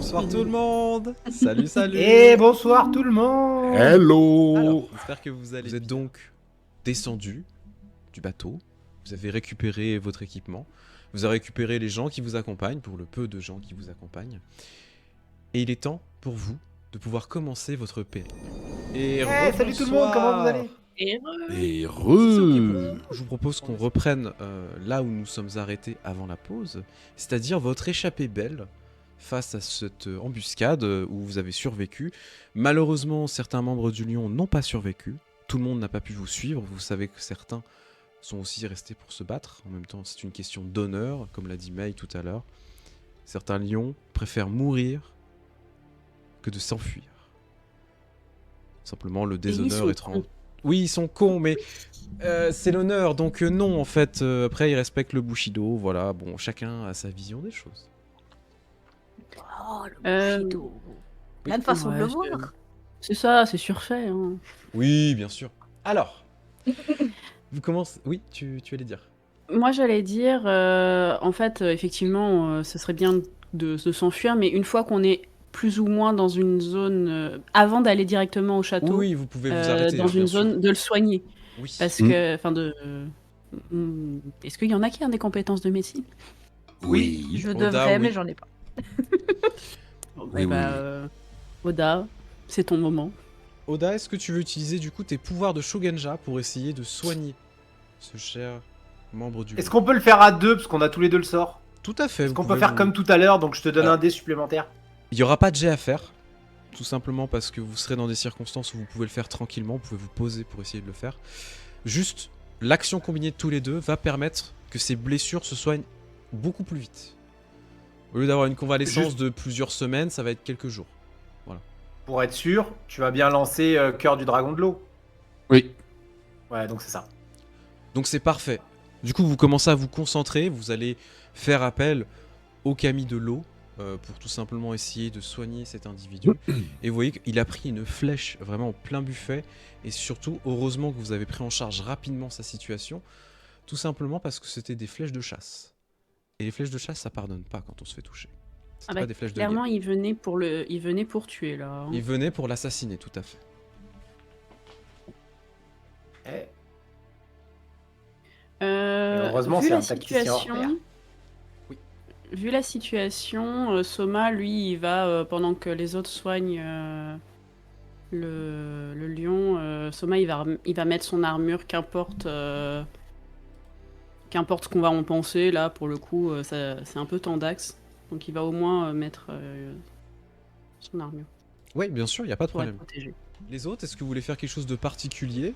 Bonsoir tout le monde. Salut, salut. Et bonsoir tout le monde. Hello. Alors, j'espère que vous allez. Vous êtes donc descendu du bateau. Vous avez récupéré votre équipement. Vous avez récupéré les gens qui vous accompagnent, pour le peu de gens qui vous accompagnent. Et il est temps pour vous de pouvoir commencer votre périple. Et Salut tout le monde, comment vous allez? Et Si c'est ok pour vous, je vous propose qu'on reprenne là où nous sommes arrêtés avant la pause, c'est-à-dire votre échappée belle face à cette embuscade où vous avez survécu. Malheureusement, certains membres du Lion n'ont pas survécu. Tout le monde n'a pas pu vous suivre. Vous savez que certains sont aussi restés pour se battre. En même temps, c'est une question d'honneur, comme l'a dit May tout à l'heure. Certains lions préfèrent mourir que de s'enfuir. Simplement, le déshonneur est trop... Oui, ils sont cons, mais c'est l'honneur, donc non, en fait. Après, ils respectent le Bushido, voilà. Bon, chacun a sa vision des choses. Oh, le Bushido. Plein de façons de le voir. C'est ça, c'est surfait. Hein. Oui, bien sûr. Alors, vous commencez... Oui, tu allais dire. Moi, j'allais dire, en fait, effectivement, ce serait bien de s'enfuir, mais une fois qu'on est plus ou moins dans une zone, avant d'aller directement au château, Oui, vous pouvez vous arrêter. dans une zone, de le soigner. Oui. Parce que, enfin, est-ce qu'il y en a qui ont des compétences de médecine? Oui. Je Oda, devrais, oui. mais j'en ai pas. Oui. Oda, c'est ton moment. Oda, est-ce que tu veux utiliser du coup tes pouvoirs de Shogunja pour essayer de soigner ce cher membre du... Est-ce qu'on peut le faire à deux, parce qu'on a tous les deux le sort? Tout à fait. Est-ce vous qu'on peut pouvez faire vous- comme tout à l'heure, donc je te donne Alors. un dé supplémentaire? Il n'y aura pas de jet à faire, tout simplement parce que vous serez dans des circonstances où vous pouvez le faire tranquillement, vous pouvez vous poser pour essayer de le faire. Juste, l'action combinée de tous les deux va permettre que ces blessures se soignent beaucoup plus vite. Au lieu d'avoir une convalescence Juste- de plusieurs semaines, ça va être quelques jours. Pour être sûr, tu vas bien lancer Cœur du Dragon de l'eau. Oui. Ouais, donc c'est ça. Donc c'est parfait. Du coup, vous commencez à vous concentrer, vous allez faire appel au Kami de l'eau pour tout simplement essayer de soigner cet individu. Et vous voyez qu'il a pris une flèche vraiment en plein buffet. Et surtout, heureusement que vous avez pris en charge rapidement sa situation. Tout simplement parce que c'était des flèches de chasse. Et les flèches de chasse, ça pardonne pas quand on se fait toucher. C'était pas des flèches de Clairement, guerre. il venait pour tuer, là. Hein. Il venait pour l'assassiner, tout à fait. Eh, Euh, heureusement, vu c'est la un tacticien hors pair. situation, Oui. Vu la situation, Soma, lui, il va, pendant que les autres soignent le lion, Soma, il va mettre son armure, qu'importe ce qu'on va en penser, là, pour le coup, c'est un peu tendax. Donc il va au moins mettre son armure Oui, bien sûr, il n'y a pas de pour être problème. protégé. Les autres, est-ce que vous voulez faire quelque chose de particulier?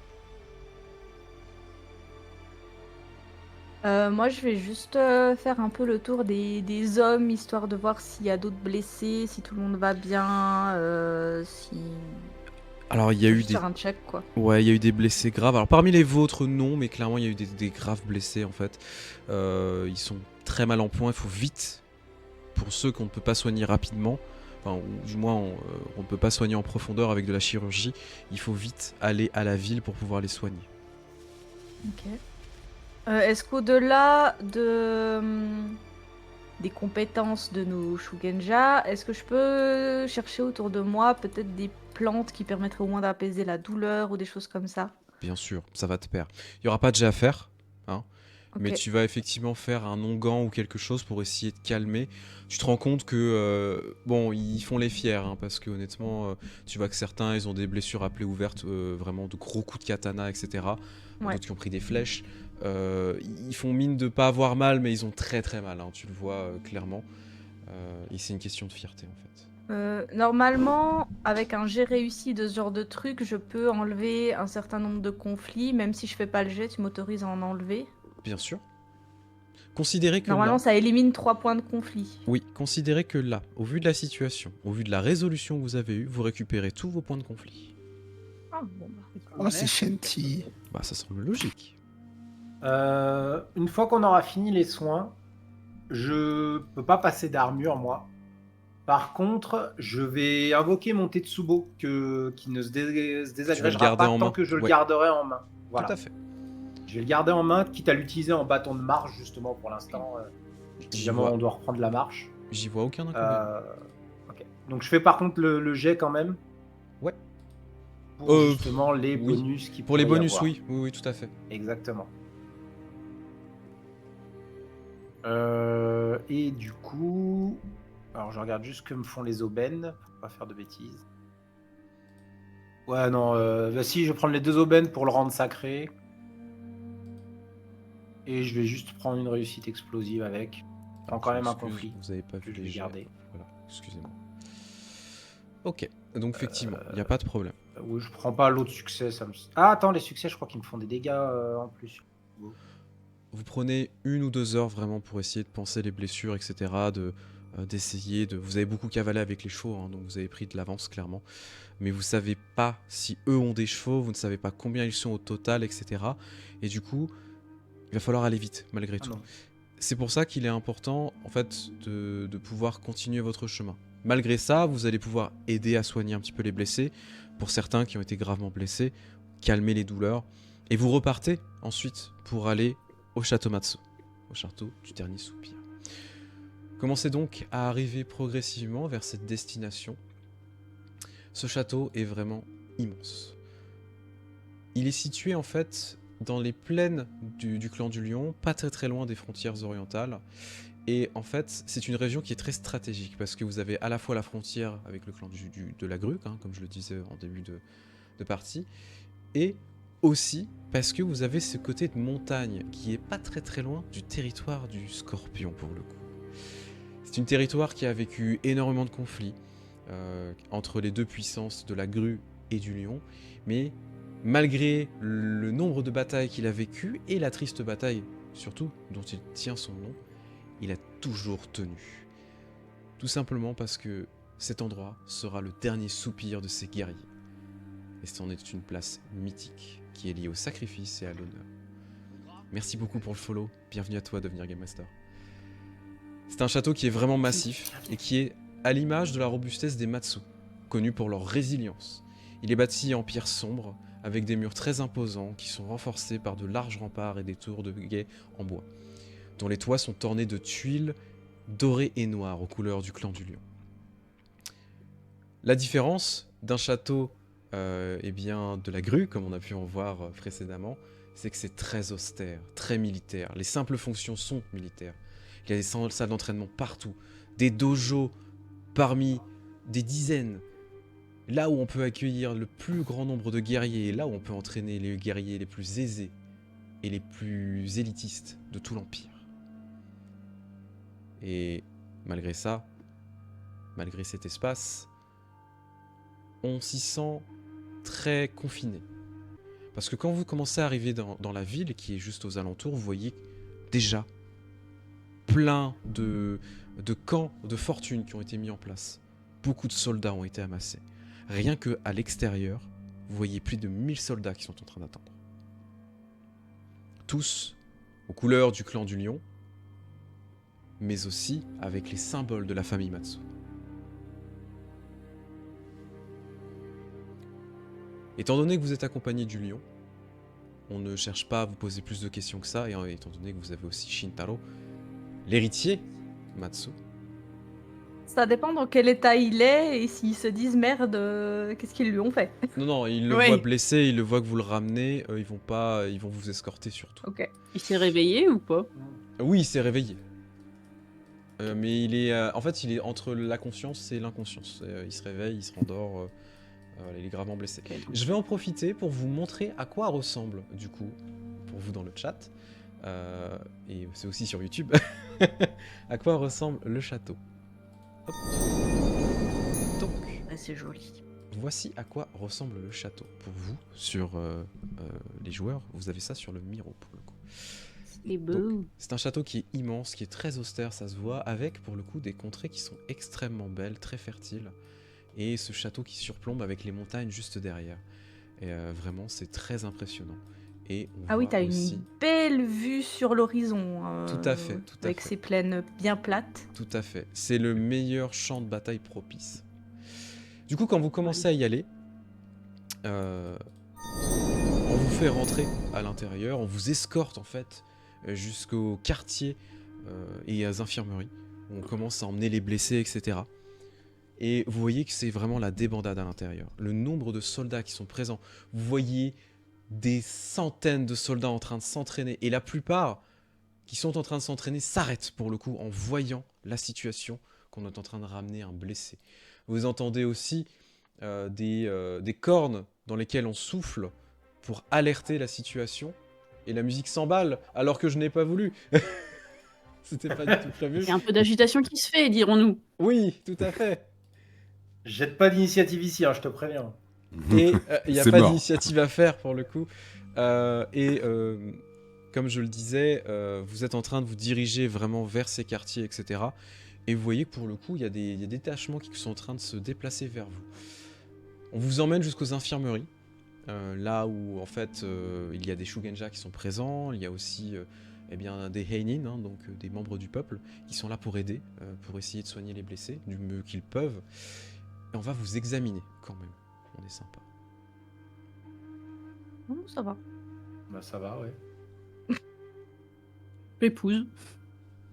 Moi, je vais juste faire un peu le tour des hommes, histoire de voir s'il y a d'autres blessés, si tout le monde va bien, si... Alors, il y a eu Juste des... faire un check, quoi. Ouais, il y a eu des blessés graves. Alors, parmi les vôtres, non, mais clairement, il y a eu des graves blessés, en fait. Ils sont très mal en point, il faut vite, pour ceux qu'on ne peut pas soigner rapidement, enfin, ou du moins, on ne peut pas soigner en profondeur avec de la chirurgie, il faut vite aller à la ville pour pouvoir les soigner. Ok. Est-ce qu'au-delà des compétences de nos Shugenja, est-ce que je peux chercher autour de moi peut-être des plantes qui permettraient au moins d'apaiser la douleur ou des choses comme ça? Bien sûr, ça va te perdre. Il n'y aura pas de jet à faire, hein, mais Ok. tu vas effectivement faire un onguent ou quelque chose pour essayer de calmer. Tu te rends compte que, bon, ils font les fiers, hein, parce que honnêtement, tu vois que certains, ils ont des blessures à plaie ouverte, vraiment de gros coups de katana, etc. Ouais. D'autres qui ont pris des flèches. Ils font mine de pas avoir mal, mais ils ont très très mal, hein, tu le vois clairement. Et c'est une question de fierté, en fait. Normalement, avec un jet réussi de ce genre de truc, je peux enlever un certain nombre de conflits, même si je fais pas le jet, tu m'autorises à en enlever. Bien sûr. Considérez que Normalement, là... ça élimine 3 points de conflit. Oui, considérez que là, au vu de la situation, au vu de la résolution que vous avez eue, vous récupérez tous vos points de conflit. Ah, bon, bah. Oh, c'est gentil. Bah, ça semble logique. Une fois qu'on aura fini les soins, je peux pas passer d'armure, moi. Par contre, je vais invoquer mon Tetsubo qui ne se désagrégera garder pas en tant main. que je le Ouais. garderai en main. Voilà. Tout à fait. Je vais le garder en main, quitte à l'utiliser en bâton de marche, justement, pour l'instant. Si J'y jamais vois, on doit reprendre la marche. j'y vois aucun inconvénient. Ok. Donc je fais par contre le jet quand même. Ouais. Pour justement les oui. bonus qui Pour les pourrait y bonus, avoir. oui. Oui, tout à fait. Exactement. Et du coup... Alors je regarde juste ce que me font les aubaines, pour pas faire de bêtises. Ouais, non, bah si, je vais prendre les 2 aubaines pour le rendre sacré. Et je vais juste prendre une réussite explosive avec. Je prends quand même un Excuse, conflit. Vous avez pas vu que je les vais jets. garder. Voilà, excusez-moi. Ok, donc effectivement, il n'y a pas de problème. Oui, je prends pas l'autre succès. Ça me... Ah, attends, les succès, je crois qu'ils me font des dégâts en plus. Vous prenez 1 ou 2 heures vraiment pour essayer de penser les blessures, etc. D'essayer de... Vous avez beaucoup cavalé avec les chevaux, hein, donc vous avez pris de l'avance clairement. Mais vous savez pas si eux ont des chevaux, vous ne savez pas combien ils sont au total, etc. Et du coup, il va falloir aller vite, malgré tout. Non. C'est pour ça qu'il est important, en fait, de pouvoir continuer votre chemin. Malgré ça, vous allez pouvoir aider à soigner un petit peu les blessés, pour certains qui ont été gravement blessés, calmer les douleurs, et vous repartez ensuite pour aller au château Matsu, au château du dernier soupir. Commencez donc à arriver progressivement vers cette destination. Ce château est vraiment immense. Il est situé en fait dans les plaines du clan du Lion, pas très loin des frontières orientales. Et en fait, c'est une région qui est très stratégique parce que vous avez à la fois la frontière avec le clan de la Gruc, hein, comme je le disais en début de partie, et aussi parce que vous avez ce côté de montagne qui est pas très loin du territoire du Scorpion pour le coup. C'est un territoire qui a vécu énormément de conflits entre les deux puissances de la Grue et du Lion, mais malgré le nombre de batailles qu'il a vécues et la triste bataille surtout dont il tient son nom, il a toujours tenu. Tout simplement parce que cet endroit sera le dernier soupir de ses guerriers. Et c'en est une place mythique qui est liée au sacrifice et à l'honneur. Merci beaucoup pour le follow, bienvenue à toi Devenir Game Master. C'est un château qui est vraiment massif et qui est à l'image de la robustesse des Matsu, connus pour leur résilience. Il est bâti en pierre sombre, avec des murs très imposants qui sont renforcés par de larges remparts et des tours de guet en bois, dont les toits sont ornés de tuiles dorées et noires aux couleurs du clan du Lion. La différence d'un château de la Grue, comme on a pu en voir précédemment, c'est que c'est très austère, très militaire. Les simples fonctions sont militaires. Il y a des salles d'entraînement partout, des dojos parmi des dizaines. Là où on peut accueillir le plus grand nombre de guerriers, là où on peut entraîner les guerriers les plus aisés et les plus élitistes de tout l'Empire. Et malgré ça, malgré cet espace, on s'y sent très confiné. Parce que quand vous commencez à arriver dans la ville, qui est juste aux alentours, vous voyez déjà plein de camps de fortune qui ont été mis en place. Beaucoup de soldats ont été amassés. Rien qu'à l'extérieur, vous voyez plus de 1000 soldats qui sont en train d'attendre. Tous aux couleurs du clan du Lion, mais aussi avec les symboles de la famille Matsu. Étant donné que vous êtes accompagné du lion, on ne cherche pas à vous poser plus de questions que ça, et étant donné que vous avez aussi Shintaro, l'héritier Matsu. Ça dépend dans quel état il est et s'ils se disent merde, qu'est-ce qu'ils lui ont fait. Non, ils le voient blessé, ils le voient que vous le ramenez, ils vont vous escorter surtout. Ok. Il s'est réveillé ou pas? Oui, il s'est réveillé. Mais il est, en fait, il est entre la conscience et l'inconscience. Il se réveille, il se rendort, il est gravement blessé. Okay. Je vais en profiter pour vous montrer à quoi ressemble, du coup, pour vous dans le chat, et c'est aussi sur YouTube, à quoi ressemble le château. Hop. Donc, C'est joli. voici à quoi ressemble le château. Pour vous, sur les joueurs, vous avez ça sur le Miro pour le coup. Les beaux. C'est un château qui est immense, qui est très austère, ça se voit, avec pour le coup des contrées qui sont extrêmement belles, très fertiles. Et ce château qui surplombe avec les montagnes juste derrière. Et vraiment, c'est très impressionnant. Et on oui, voit t'as aussi... une belle vue sur l'horizon. Tout à fait, tout à avec fait. ces plaines bien plates. Tout à fait. C'est le meilleur champ de bataille propice. Du coup, quand vous commencez à y aller, on vous fait rentrer à l'intérieur, on vous escorte en fait jusqu'au quartier et aux infirmeries, où on commence à emmener les blessés, etc. Et vous voyez que c'est vraiment la débandade à l'intérieur. Le nombre de soldats qui sont présents, vous voyez des centaines de soldats en train de s'entraîner. Et la plupart qui sont en train de s'entraîner s'arrêtent pour le coup en voyant la situation qu'on est en train de ramener un blessé. Vous entendez aussi des cornes dans lesquelles on souffle pour alerter la situation. Et la musique s'emballe alors que je n'ai pas voulu. C'était pas du tout prévu. Il y a un peu d'agitation qui se fait, dirons-nous. Oui, tout à fait. Jette pas d'initiative ici, hein, je te préviens. Et il n'y a C'est pas mort. d'initiative à faire pour le coup. Comme je le disais, vous êtes en train de vous diriger vraiment vers ces quartiers, etc. Et vous voyez que pour le coup, il y a des détachements qui sont en train de se déplacer vers vous. On vous emmène jusqu'aux infirmeries, là où en fait il y a des Shugenja qui sont présents. Il y a aussi eh bien, des Heinin, hein, donc des membres du peuple, qui sont là pour aider, pour essayer de soigner les blessés du mieux qu'ils peuvent. Et on va vous examiner quand même. On est sympa. Ça va. Bah ça va, ouais. L'épouse.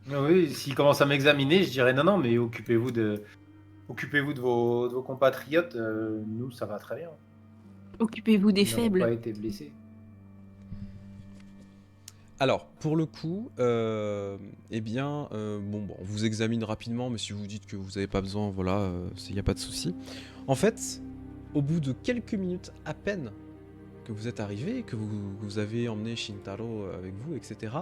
Oui, s'il commence à m'examiner, je dirais non, mais occupez-vous de vos compatriotes. Nous, ça va très bien. Occupez-vous des Ils n'ont faibles. pas été blessés. Alors, pour le coup, eh bien, bon, on vous examine rapidement, mais si vous dites que vous n'avez pas besoin, voilà, il n'y a pas de souci. En fait, au bout de quelques minutes à peine que vous êtes arrivé, que vous avez emmené Shintaro avec vous, etc.,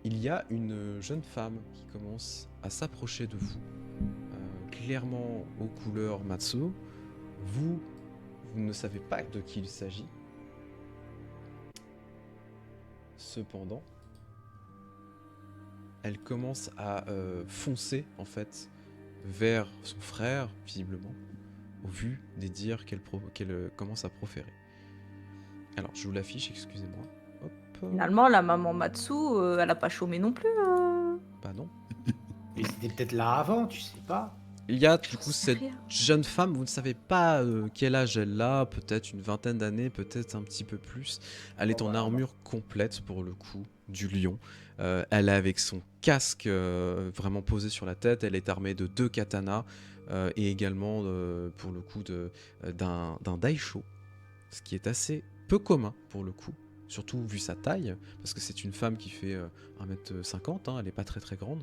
il y a une jeune femme qui commence à s'approcher de vous, clairement aux couleurs Matsu. Vous ne savez pas de qui il s'agit. Cependant, elle commence à foncer en fait vers son frère, visiblement, au vu des dires qu'elle commence à proférer. Alors, je vous l'affiche, excusez-moi. Hop. Finalement, la maman Matsu, elle a pas chômé non plus. Bah non. Mais c'était peut-être là avant, tu sais pas. Il y a J'en du coup sais cette rien. jeune femme, vous ne savez pas quel âge elle a, peut-être une vingtaine d'années, peut-être un petit peu plus. Elle est Bon, en bah, armure complète pour le coup, du lion. Elle est avec son casque vraiment posé sur la tête, elle est armée de 2 katanas et également pour le coup d'un daisho, ce qui est assez peu commun pour le coup. Surtout vu sa taille, parce que c'est une femme qui fait 1m50, hein, elle n'est pas très très grande.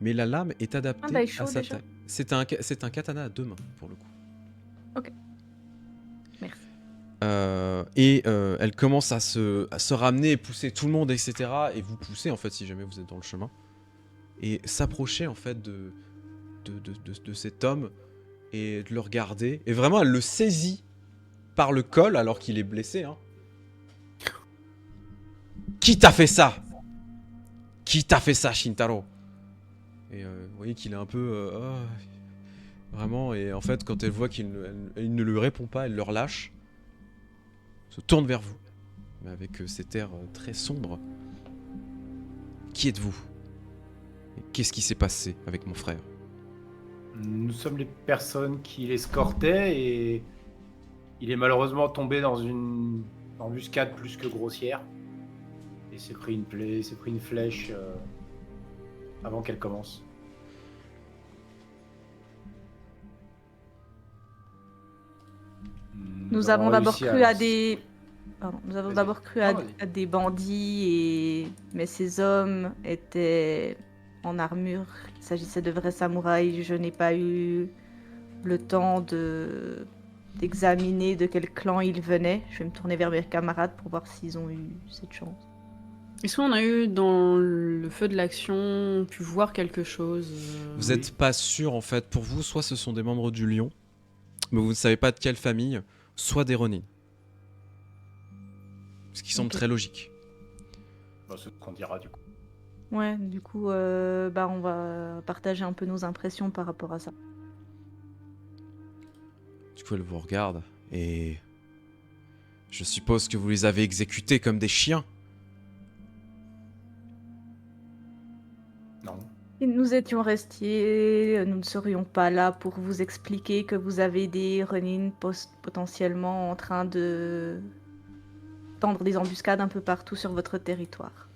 Mais la lame est adaptée daisho, à sa déjà. taille. C'est un katana à 2 mains, pour le coup. Ok. Merci. Elle commence à se ramener et pousser tout le monde, etc. Et vous poussez, en fait, si jamais vous êtes dans le chemin. Et s'approcher, en fait, de cet homme et de le regarder. Et vraiment, elle le saisit par le col, alors qu'il est blessé, hein. Qui t'a fait ça? Qui t'a fait ça, Shintaro? Et vous voyez qu'il est un peu... vraiment, et en fait, quand elle voit qu'il il ne lui répond pas, elle le relâche, se tourne vers vous, mais avec cet air très sombre. Qui êtes-vous? Et qu'est-ce qui s'est passé avec mon frère? Nous sommes les personnes qui l'escortaient et il est malheureusement tombé dans une embuscade plus que grossière. Et s'est pris une flèche avant qu'elle commence. Nous avons d'abord réussi cru à des... Pardon, nous avons Vas-y. d'abord cru Non, vas-y. à des bandits, mais ces hommes étaient en armure. Il s'agissait de vrais samouraïs. Je n'ai pas eu le temps d'examiner de quel clan ils venaient. Je vais me tourner vers mes camarades pour voir s'ils ont eu cette chance. Est-ce qu'on a eu, dans le feu de l'action, pu voir quelque chose Vous n'êtes pas sûr, en fait, pour vous, soit ce sont des membres du Lion, mais vous ne savez pas de quelle famille, soit des Ronin. Ce qui semble Ok. très logique. Bah, c'est ce qu'on dira du coup. Ouais, du coup, on va partager un peu nos impressions par rapport à ça. Du coup, elle vous regarde, et... Je suppose que vous les avez exécutés comme des chiens. Non. Si nous étions restés, nous ne serions pas là pour vous expliquer que vous avez des Ronin potentiellement en train de tendre des embuscades un peu partout sur votre territoire.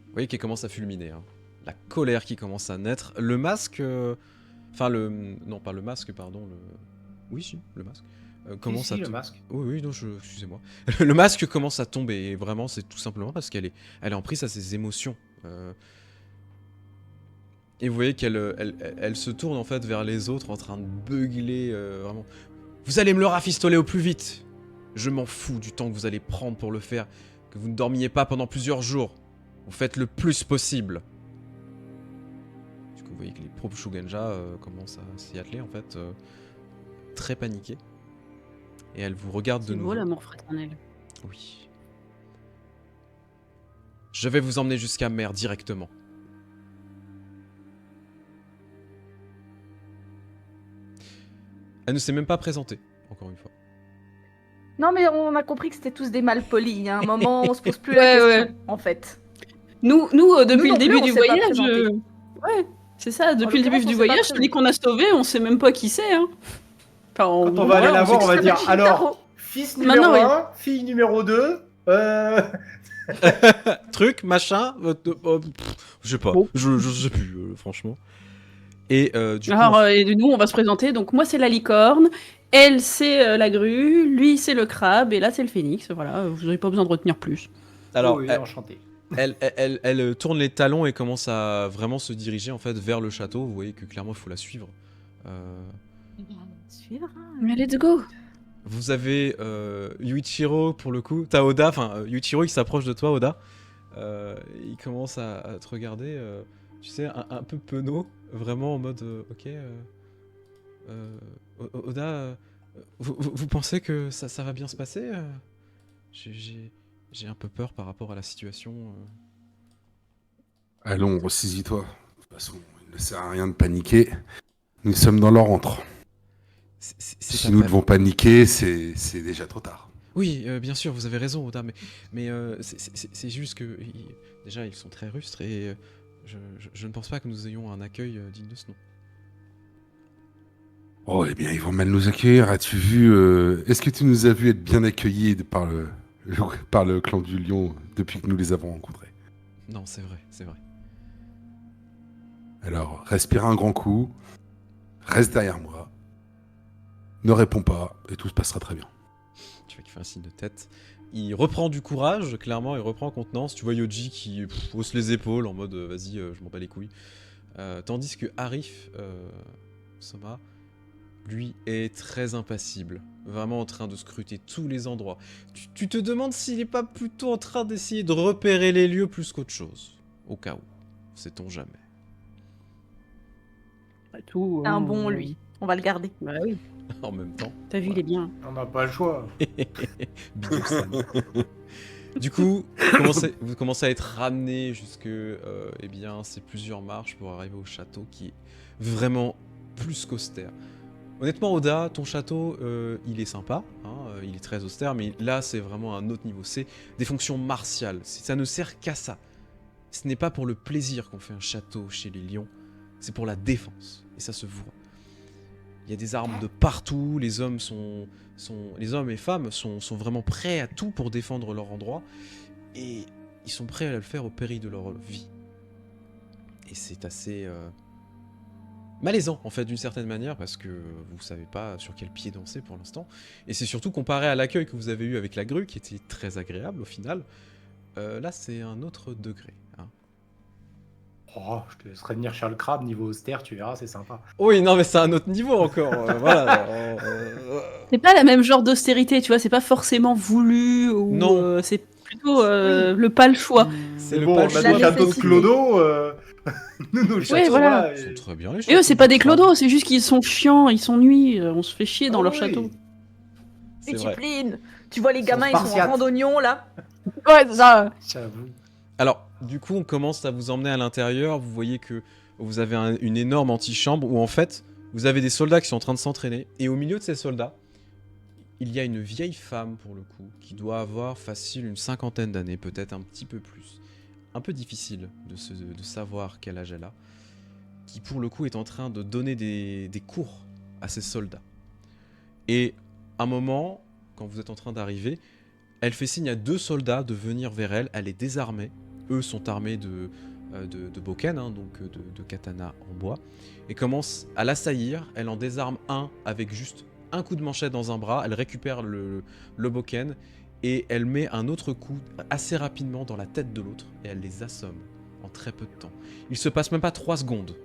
Vous voyez qu'elle commence à fulminer, hein. La colère qui commence à naître. Le masque Enfin, non, pas le masque, pardon. Oui, si, le masque. Commence Si, à le masque. Oui, non, excusez-moi. Le masque commence à tomber, et vraiment, c'est tout simplement parce qu'elle est en prise à ses émotions. Et vous voyez elle se tourne en fait vers les autres en train de beugler, vraiment. Vous allez me le rafistoler au plus vite. Je m'en fous du temps que vous allez prendre pour le faire, que vous ne dormiez pas pendant plusieurs jours. Vous faites le plus possible. Du coup, vous voyez que les pro Shugenja commencent à s'y atteler en fait, très paniqués. Et elle vous regarde de C'est nouveau. beau l'amour fraternel. Oui. Je vais vous emmener jusqu'à mer directement. Elle ne s'est même pas présentée, encore une fois. Non, mais on a compris que c'était tous des malpolis. Il y a un moment, on se pose plus la Ouais, question, en fait. Nous depuis non le début plus, on du s'est pas voyage... présenté. Ouais, c'est ça, depuis le début l'occurrence, on du s'est pas voyage, présenté. celui qu'on a sauvé, on sait même pas qui c'est. Hein. Enfin, Quand on va aller la voir, on va dire Shintaro. alors, fils numéro Maintenant, oui. 1, fille numéro 2. Truc, machin, je sais pas, Bon. je sais plus, franchement. Et du coup, Alors, et nous, on va se présenter. Donc, moi, c'est la licorne. Elle, c'est la grue. Lui, c'est le crabe. Et là, c'est le phénix. Voilà, vous n'aurez pas besoin de retenir plus. alors, oui, enchanté. elle tourne les talons et commence à vraiment se diriger en fait vers le château. Vous voyez que clairement, il faut la suivre. Suivre. Mais let's go. Vous avez Yuichiro pour le coup, t'as Oda, enfin Yuichiro qui s'approche de toi, Oda. Il commence à te regarder, tu sais, un peu penaud, vraiment en mode ok. Oda, vous pensez que ça va bien se passer J'ai un peu peur par rapport à la situation. Allons, ressaisis-toi. De toute façon, il ne sert à rien de paniquer. Nous sommes dans leur antre. C'est Si pas nous vrai. devons paniquer, c'est déjà trop tard. Oui, bien sûr, vous avez raison, Oda, mais c'est juste que déjà ils sont très rustres et je ne pense pas que nous ayons un accueil digne de ce nom. Oh, eh bien, ils vont mal nous accueillir. As-tu vu... Est-ce que tu nous as vu être bien accueillis par le clan du lion depuis que nous les avons rencontrés? Non, c'est vrai, c'est vrai. Alors, respire un grand coup. Reste derrière moi. Ne réponds pas et tout se passera très bien. Tu vois qu'il fait un signe de tête. Il reprend du courage, clairement, il reprend contenance. Tu vois Yoji qui hausse les épaules en mode vas-y, je m'en bats les couilles. Tandis que Arif, Soma, lui est très impassible. Vraiment en train de scruter tous les endroits. Tu te demandes s'il est pas plutôt en train d'essayer de repérer les lieux plus qu'autre chose. Au cas où. Sait-on jamais. Pas tout. Un bon, lui. On va le garder. Bah oui. En même temps. T'as vu, il est bien. On n'a pas le choix. Bidou-san. Du coup, vous commencez à être ramené jusque, eh bien, c'est plusieurs marches pour arriver au château qui est vraiment plus qu'austère. Honnêtement, Oda, ton château, il est sympa, hein, il est très austère, mais là, c'est vraiment un autre niveau. C'est des fonctions martiales. Ça ne sert qu'à ça. Ce n'est pas pour le plaisir qu'on fait un château chez les lions, c'est pour la défense. Et ça se voit. Il y a des armes de partout, les hommes et femmes sont vraiment prêts à tout pour défendre leur endroit, et ils sont prêts à le faire au péril de leur vie. Et c'est assez malaisant, en fait, d'une certaine manière, parce que vous savez pas sur quel pied danser pour l'instant, et c'est surtout comparé à l'accueil que vous avez eu avec la grue, qui était très agréable au final, là c'est un autre degré. Hein. Oh, je te laisserai venir Charles Crabe niveau austère, tu verras, c'est sympa. Oui, non mais c'est un autre niveau encore, voilà. C'est pas la même genre d'austérité, tu vois, c'est pas forcément voulu ou Non. c'est plutôt le pas le choix. C'est Mais le bon, pas on le a choix. des châteaux de nécessité. Clodo. Nous, nos châteaux, voilà. Ils sont très bien les Et eux, châteaux c'est pas de des Crabe. clodos, c'est juste qu'ils sont chiants, ils s'ennuient, on se fait chier dans Ah leur oui. château. C'est vrai. Multipline. Tu vois les Ils sont gamins, ils sont en spartiates. randonnion là. Ouais, ça. J'avoue. Alors, du coup, on commence à vous emmener à l'intérieur. Vous voyez que vous avez une énorme antichambre où, en fait, vous avez des soldats qui sont en train de s'entraîner. Et au milieu de ces soldats, il y a une vieille femme, pour le coup, qui doit avoir facile une 50aine d'années, peut-être un petit peu plus. Un peu difficile de savoir quel âge elle a. Qui, pour le coup, est en train de donner des cours à ces soldats. Et à un moment, quand vous êtes en train d'arriver, elle fait signe à 2 soldats de venir vers elle. Elle est désarmée. Eux sont armés de boken, hein, donc de katana en bois, et commence à l'assaillir. Elle en désarme un avec juste un coup de manchette dans un bras, elle récupère le boken, et elle met un autre coup assez rapidement dans la tête de l'autre, et elle les assomme en très peu de temps. Il se passe même pas 3 secondes.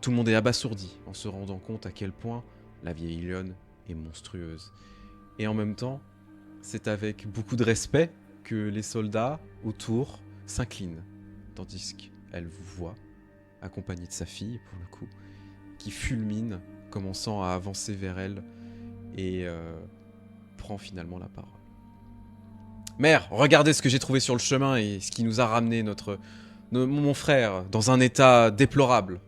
Tout le monde est abasourdi en se rendant compte à quel point la vieille lionne est monstrueuse. Et en même temps, c'est avec beaucoup de respect que les soldats autour s'inclinent, tandis qu'elle vous voit, accompagnée de sa fille pour le coup, qui fulmine, commençant à avancer vers elle, et prend finalement la parole. Mère, regardez ce que j'ai trouvé sur le chemin et ce qui nous a ramené mon frère dans un état déplorable.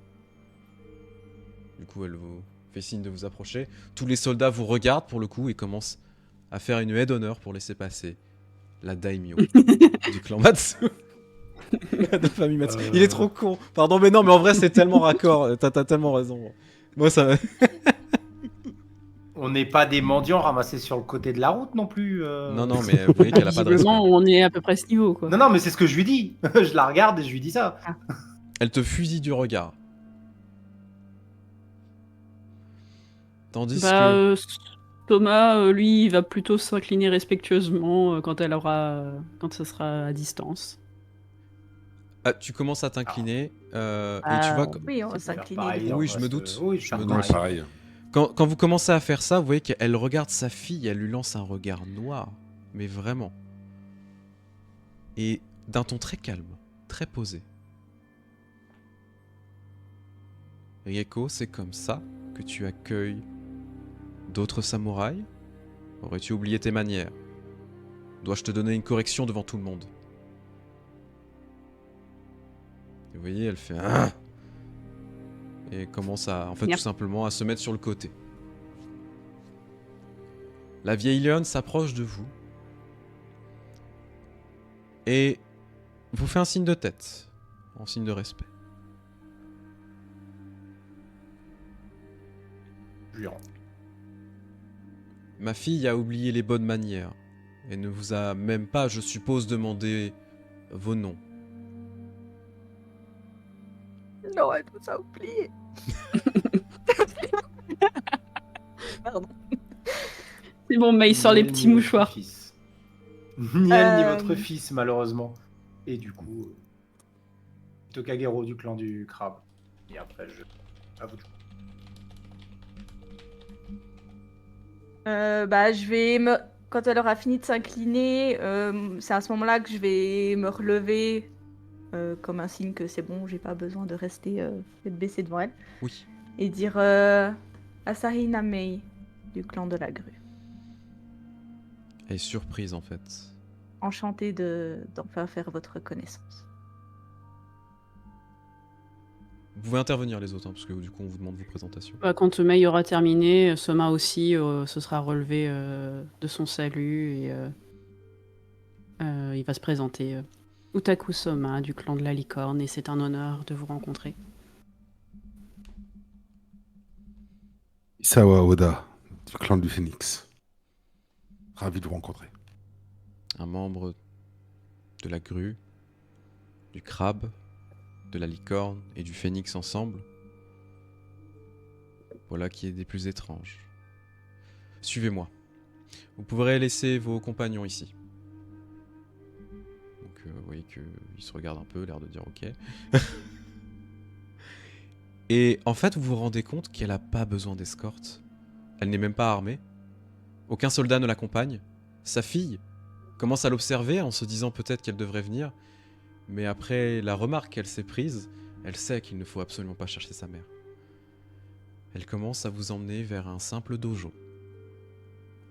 Du coup, elle vous fait signe de vous approcher. Tous les soldats vous regardent pour le coup et commencent à faire une haie d'honneur pour laisser passer la daimyo du clan Matsu. De famille Matsu. Il est trop con. Pardon, mais non, mais en vrai, c'est tellement raccord. T'as tellement raison. Moi, ça. On n'est pas des mendiants ramassés sur le côté de la route non plus. Non, non, mais vous voyez qu'elle a pas de respect. Visiblement, on est à peu près ce niveau, quoi. Non, mais c'est ce que je lui dis. Je la regarde et je lui dis ça. Elle te fusille du regard. Tandis que... Thomas, lui, il va plutôt s'incliner respectueusement quand ça sera à distance. Ah, tu commences à t'incliner et tu vois... Oui, on va C'est s'incliner. pareil, Oui, on je me reste- doute. Oui, Je me faire doute. Ouais, pareil. Quand vous commencez à faire ça, vous voyez qu'elle regarde sa fille, elle lui lance un regard noir, mais vraiment. Et d'un ton très calme, très posé. Rieko, c'est comme ça que tu accueilles d'autres samouraïs? Aurais-tu oublié tes manières? Dois-je te donner une correction devant tout le monde? Et vous voyez, elle fait ah! Et commence à, en fait, Yep. tout simplement à se mettre sur le côté. La vieille lionne s'approche de vous et vous fait un signe de tête, en signe de respect. Jurant. Ma fille a oublié les bonnes manières et ne vous a même pas, je suppose, demandé vos noms. Non, elle nous a oubliés. Pardon. C'est bon, mais il sort les Ni elle, petits ni votre mouchoirs. fils. Ni elle, ni Euh, votre fils, malheureusement. Et du coup, Tokagero du clan du crabe. Et après, à vous de jouer. Je vais me... Quand elle aura fini de s'incliner, c'est à ce moment-là que je vais me relever comme un signe que c'est bon, j'ai pas besoin de rester et de baisser devant elle. Oui. Et dire Asahi Namei du clan de la grue. Elle est surprise en fait. Enchantée d'enfin faire votre connaissance. Vous pouvez intervenir les autres, hein, parce que du coup on vous demande vos présentations. Quand Mei aura terminé, Soma aussi se sera relevé de son salut et il va se présenter. Utaku Soma du clan de la licorne et c'est un honneur de vous rencontrer. Isawa Oda, du clan du Phénix. Ravi de vous rencontrer. Un membre de la grue, du crabe, de la licorne et du phénix ensemble. Voilà qui est des plus étranges. Suivez-moi. Vous pourrez laisser vos compagnons ici. Donc vous voyez qu'ils se regardent un peu, l'air de dire ok. Et en fait, vous vous rendez compte qu'elle n'a pas besoin d'escorte. Elle n'est même pas armée. Aucun soldat ne l'accompagne. Sa fille commence à l'observer en se disant peut-être qu'elle devrait venir. Mais après la remarque qu'elle s'est prise, elle sait qu'il ne faut absolument pas chercher sa mère. Elle commence à vous emmener vers un simple dojo.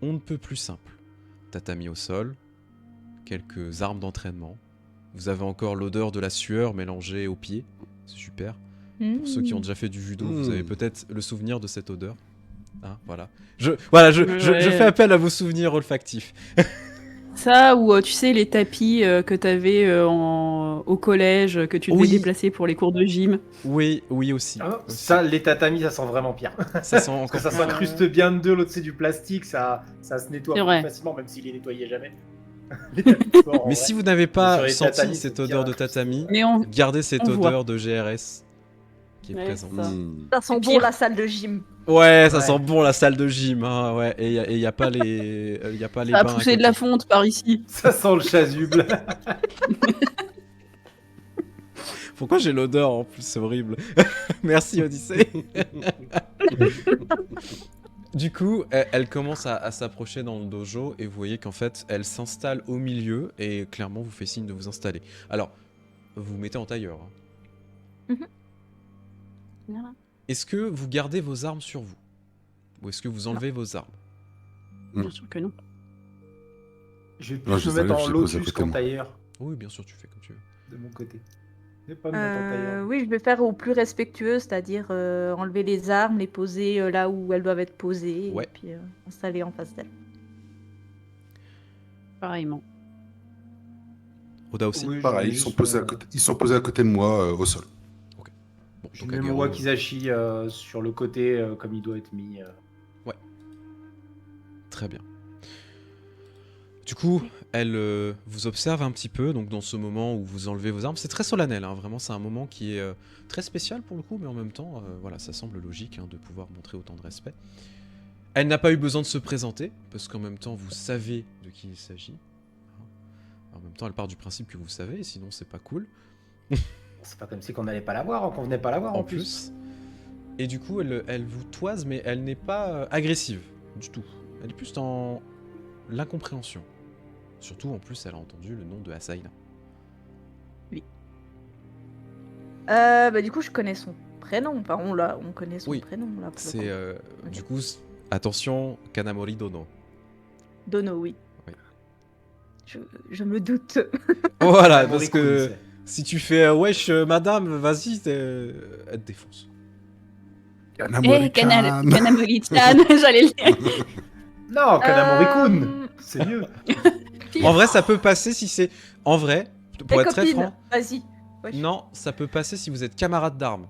On ne peut plus simple. Tatami au sol, quelques armes d'entraînement. Vous avez encore l'odeur de la sueur mélangée aux pieds. C'est super. Pour ceux qui ont déjà fait du judo, vous avez peut-être le souvenir de cette odeur. Hein, voilà. Je fais appel à vos souvenirs olfactifs. Ça, ou tu sais, les tapis que t'avais au collège, que tu devais Oui. déplacer pour les cours de gym. Oui, oui aussi. Ah, Aussi. ça, les tatamis, ça sent vraiment pire. Ça sent Parce que encore ça plus. s'incruste bien dedans, l'autre c'est du plastique, ça se nettoie C'est plus vrai. facilement, même s'il est nettoyé jamais. Mais si vous n'avez Sur pas les senti tatamis, cette c'est odeur bien. de tatami, Mais on... gardez cette on voit. odeur de GRS qui est Ouais, présente. c'est ça. Ça sent C'est bon pire. la salle de gym. Ouais, ça Ouais. sent bon la salle de gym, hein, ouais. Et il y a pas les, y a pas les Ça a bains à poussé de la côté. fonte par ici. Ça sent le chasuble. Pourquoi j'ai l'odeur en plus, c'est horrible. Merci Odyssée. Du coup, elle commence à s'approcher dans le dojo et vous voyez qu'en fait, elle s'installe au milieu et clairement vous fait signe de vous installer. Alors, vous vous mettez en tailleur. Hein. Voilà. Est-ce que vous gardez vos armes sur vous? Ou est-ce que vous enlevez vos armes? Bien sûr que non. Je vais Non, plus je me les mettre enlève, en je les pose à lotus côté de qu'en moi. tailleur, Oui, bien sûr, tu fais comme tu veux. de mon côté. Je vais pas me mettre en tailleur. Oui, je vais faire au plus respectueux, c'est-à-dire enlever les armes, les poser là où elles doivent être posées, Ouais. et puis installer en face d'elles. Pareillement. Oda aussi. Oui, je Pareil, mets ils sont juste posés à côté, ils sont posés à côté de moi au sol. Bon, Je donc mets mon Agero, wakizashi sur le côté comme il doit être mis. très bien. Du coup, elle vous observe un petit peu, donc dans ce moment où vous enlevez vos armes, c'est très solennel, hein, vraiment c'est un moment qui est très spécial pour le coup, mais en même temps, voilà, ça semble logique hein, de pouvoir montrer autant de respect. Elle n'a pas eu besoin de se présenter, parce qu'en même temps vous savez de qui il s'agit. En même temps, elle part du principe que vous savez, sinon c'est pas cool. C'est pas comme si qu'on n'allait pas la voir, qu'on venait pas la voir En plus. Et du coup, elle vous toise, mais elle n'est pas agressive du tout. Elle est plus dans l'incompréhension. Surtout, en plus, elle a entendu le nom de Asaina. Du coup, je connais son prénom. Enfin, on connaît son Oui. prénom là. Pour le C'est coup. du coup, attention, Kanamori Dono. Dono, oui. Oui. Je me doute. Voilà, Kanamori-kun, parce que c'est. si tu fais wesh, madame, vas-y, elle te défonce. Eh, Kanamori-chan, j'allais le dire. Non, Kanamori-kun, Euh, c'est mieux. En vrai, ça peut passer si c'est. En vrai, pour Tes être très copines, franc, vas-y. Wesh. non, ça peut passer si vous êtes camarade d'armes.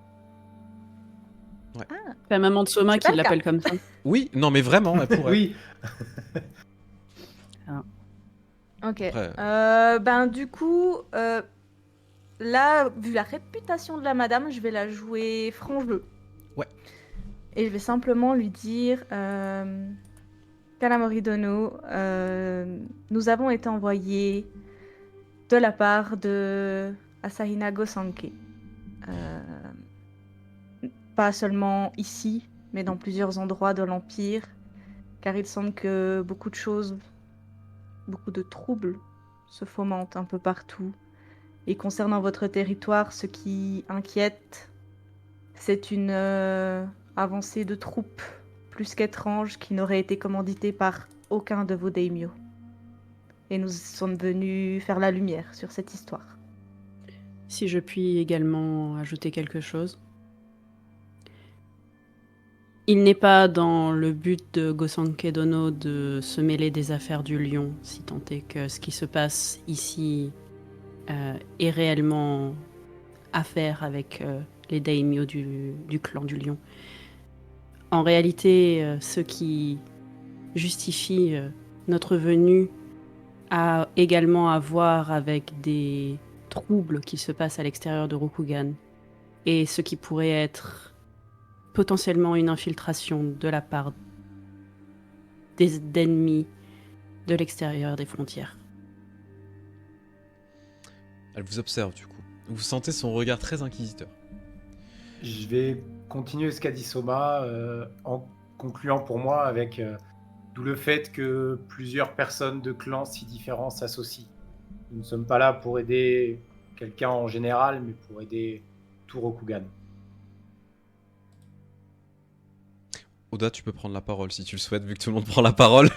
La maman de Soma C'est qui pas le cas. l'appelle comme ça. Oui, non, mais vraiment, elle pourrait. Oui. Ok. Après, Du coup, là, vu la réputation de la madame, je vais la jouer franc jeu. Ouais. Et je vais simplement lui dire Kanamori Dono, nous avons été envoyés de la part de Asahina Gosanke. Pas seulement ici, mais dans plusieurs endroits de l'Empire, car il semble que beaucoup de choses, beaucoup de troubles se fomentent un peu partout. Et concernant votre territoire, ce qui inquiète, c'est une avancée de troupes plus qu'étrange qui n'aurait été commanditée par aucun de vos daimyo. Et nous sommes venus faire la lumière sur cette histoire. Si je puis également ajouter quelque chose. Il n'est pas dans le but de Gosanke Dono de se mêler des affaires du lion, si tant est que ce qui se passe ici est réellement affaire avec les daimyo du clan du lion. En réalité, ce qui justifie notre venue a également à voir avec des troubles qui se passent à l'extérieur de Rokugan et ce qui pourrait être potentiellement une infiltration de la part d'ennemis de l'extérieur des frontières. elle vous observe du coup. Vous sentez son regard très inquisiteur. Je vais continuer ce qu'a dit Soma en concluant pour moi avec d'où le fait que plusieurs personnes de clans si différents s'associent. Nous ne sommes pas là pour aider quelqu'un en général, mais pour aider tout Rokugan. Oda, tu peux prendre la parole si tu le souhaites, vu que tout le monde prend la parole.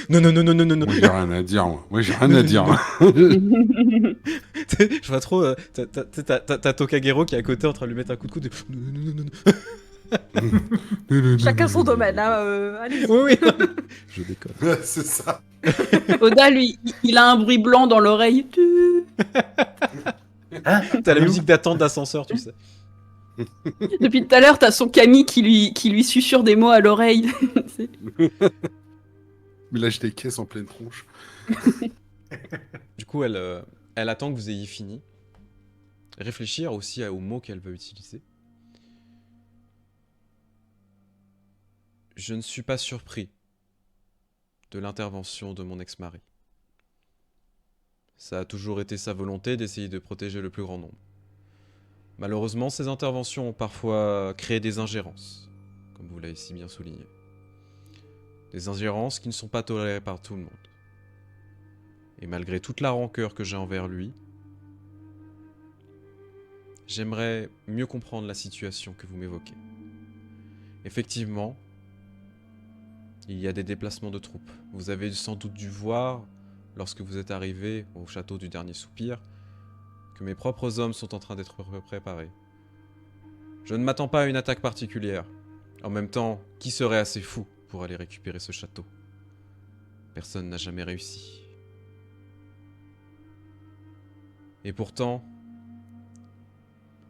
Non, non, non, non, non, non, non. Moi, j'ai rien à dire, moi. Moi, j'ai rien à dire. Je vois trop. T'as Tokagero qui est à côté en train de lui mettre un coup de coude. Non, non, non, non. Chacun son domaine, hein, allez-y. Oui, oui. Je déconne. C'est ça. Oda, lui, il a un bruit blanc dans l'oreille. Hein? T'as la musique d'attente d'ascenseur, tu sais. Depuis tout à l'heure, t'as son Camille qui lui susurre des mots à l'oreille. Mais là, j'ai des caisses en pleine tronche. Du coup, elle attend que vous ayez fini. Réfléchir aussi aux mots qu'elle veut utiliser. Je ne suis pas surpris de l'intervention de mon ex-mari. Ça a toujours été sa volonté d'essayer de protéger le plus grand nombre. Malheureusement, ces interventions ont parfois créé des ingérences, comme vous l'avez si bien souligné. Des ingérences qui ne sont pas tolérées par tout le monde. Et malgré toute la rancœur que j'ai envers lui, j'aimerais mieux comprendre la situation que vous m'évoquez. Effectivement, il y a des déplacements de troupes. Vous avez sans doute dû voir, lorsque vous êtes arrivé au château du Dernier Soupir, que mes propres hommes sont en train d'être préparés. Je ne m'attends pas à une attaque particulière. En même temps, qui serait assez fou pour aller récupérer ce château? Personne n'a jamais réussi. Et pourtant,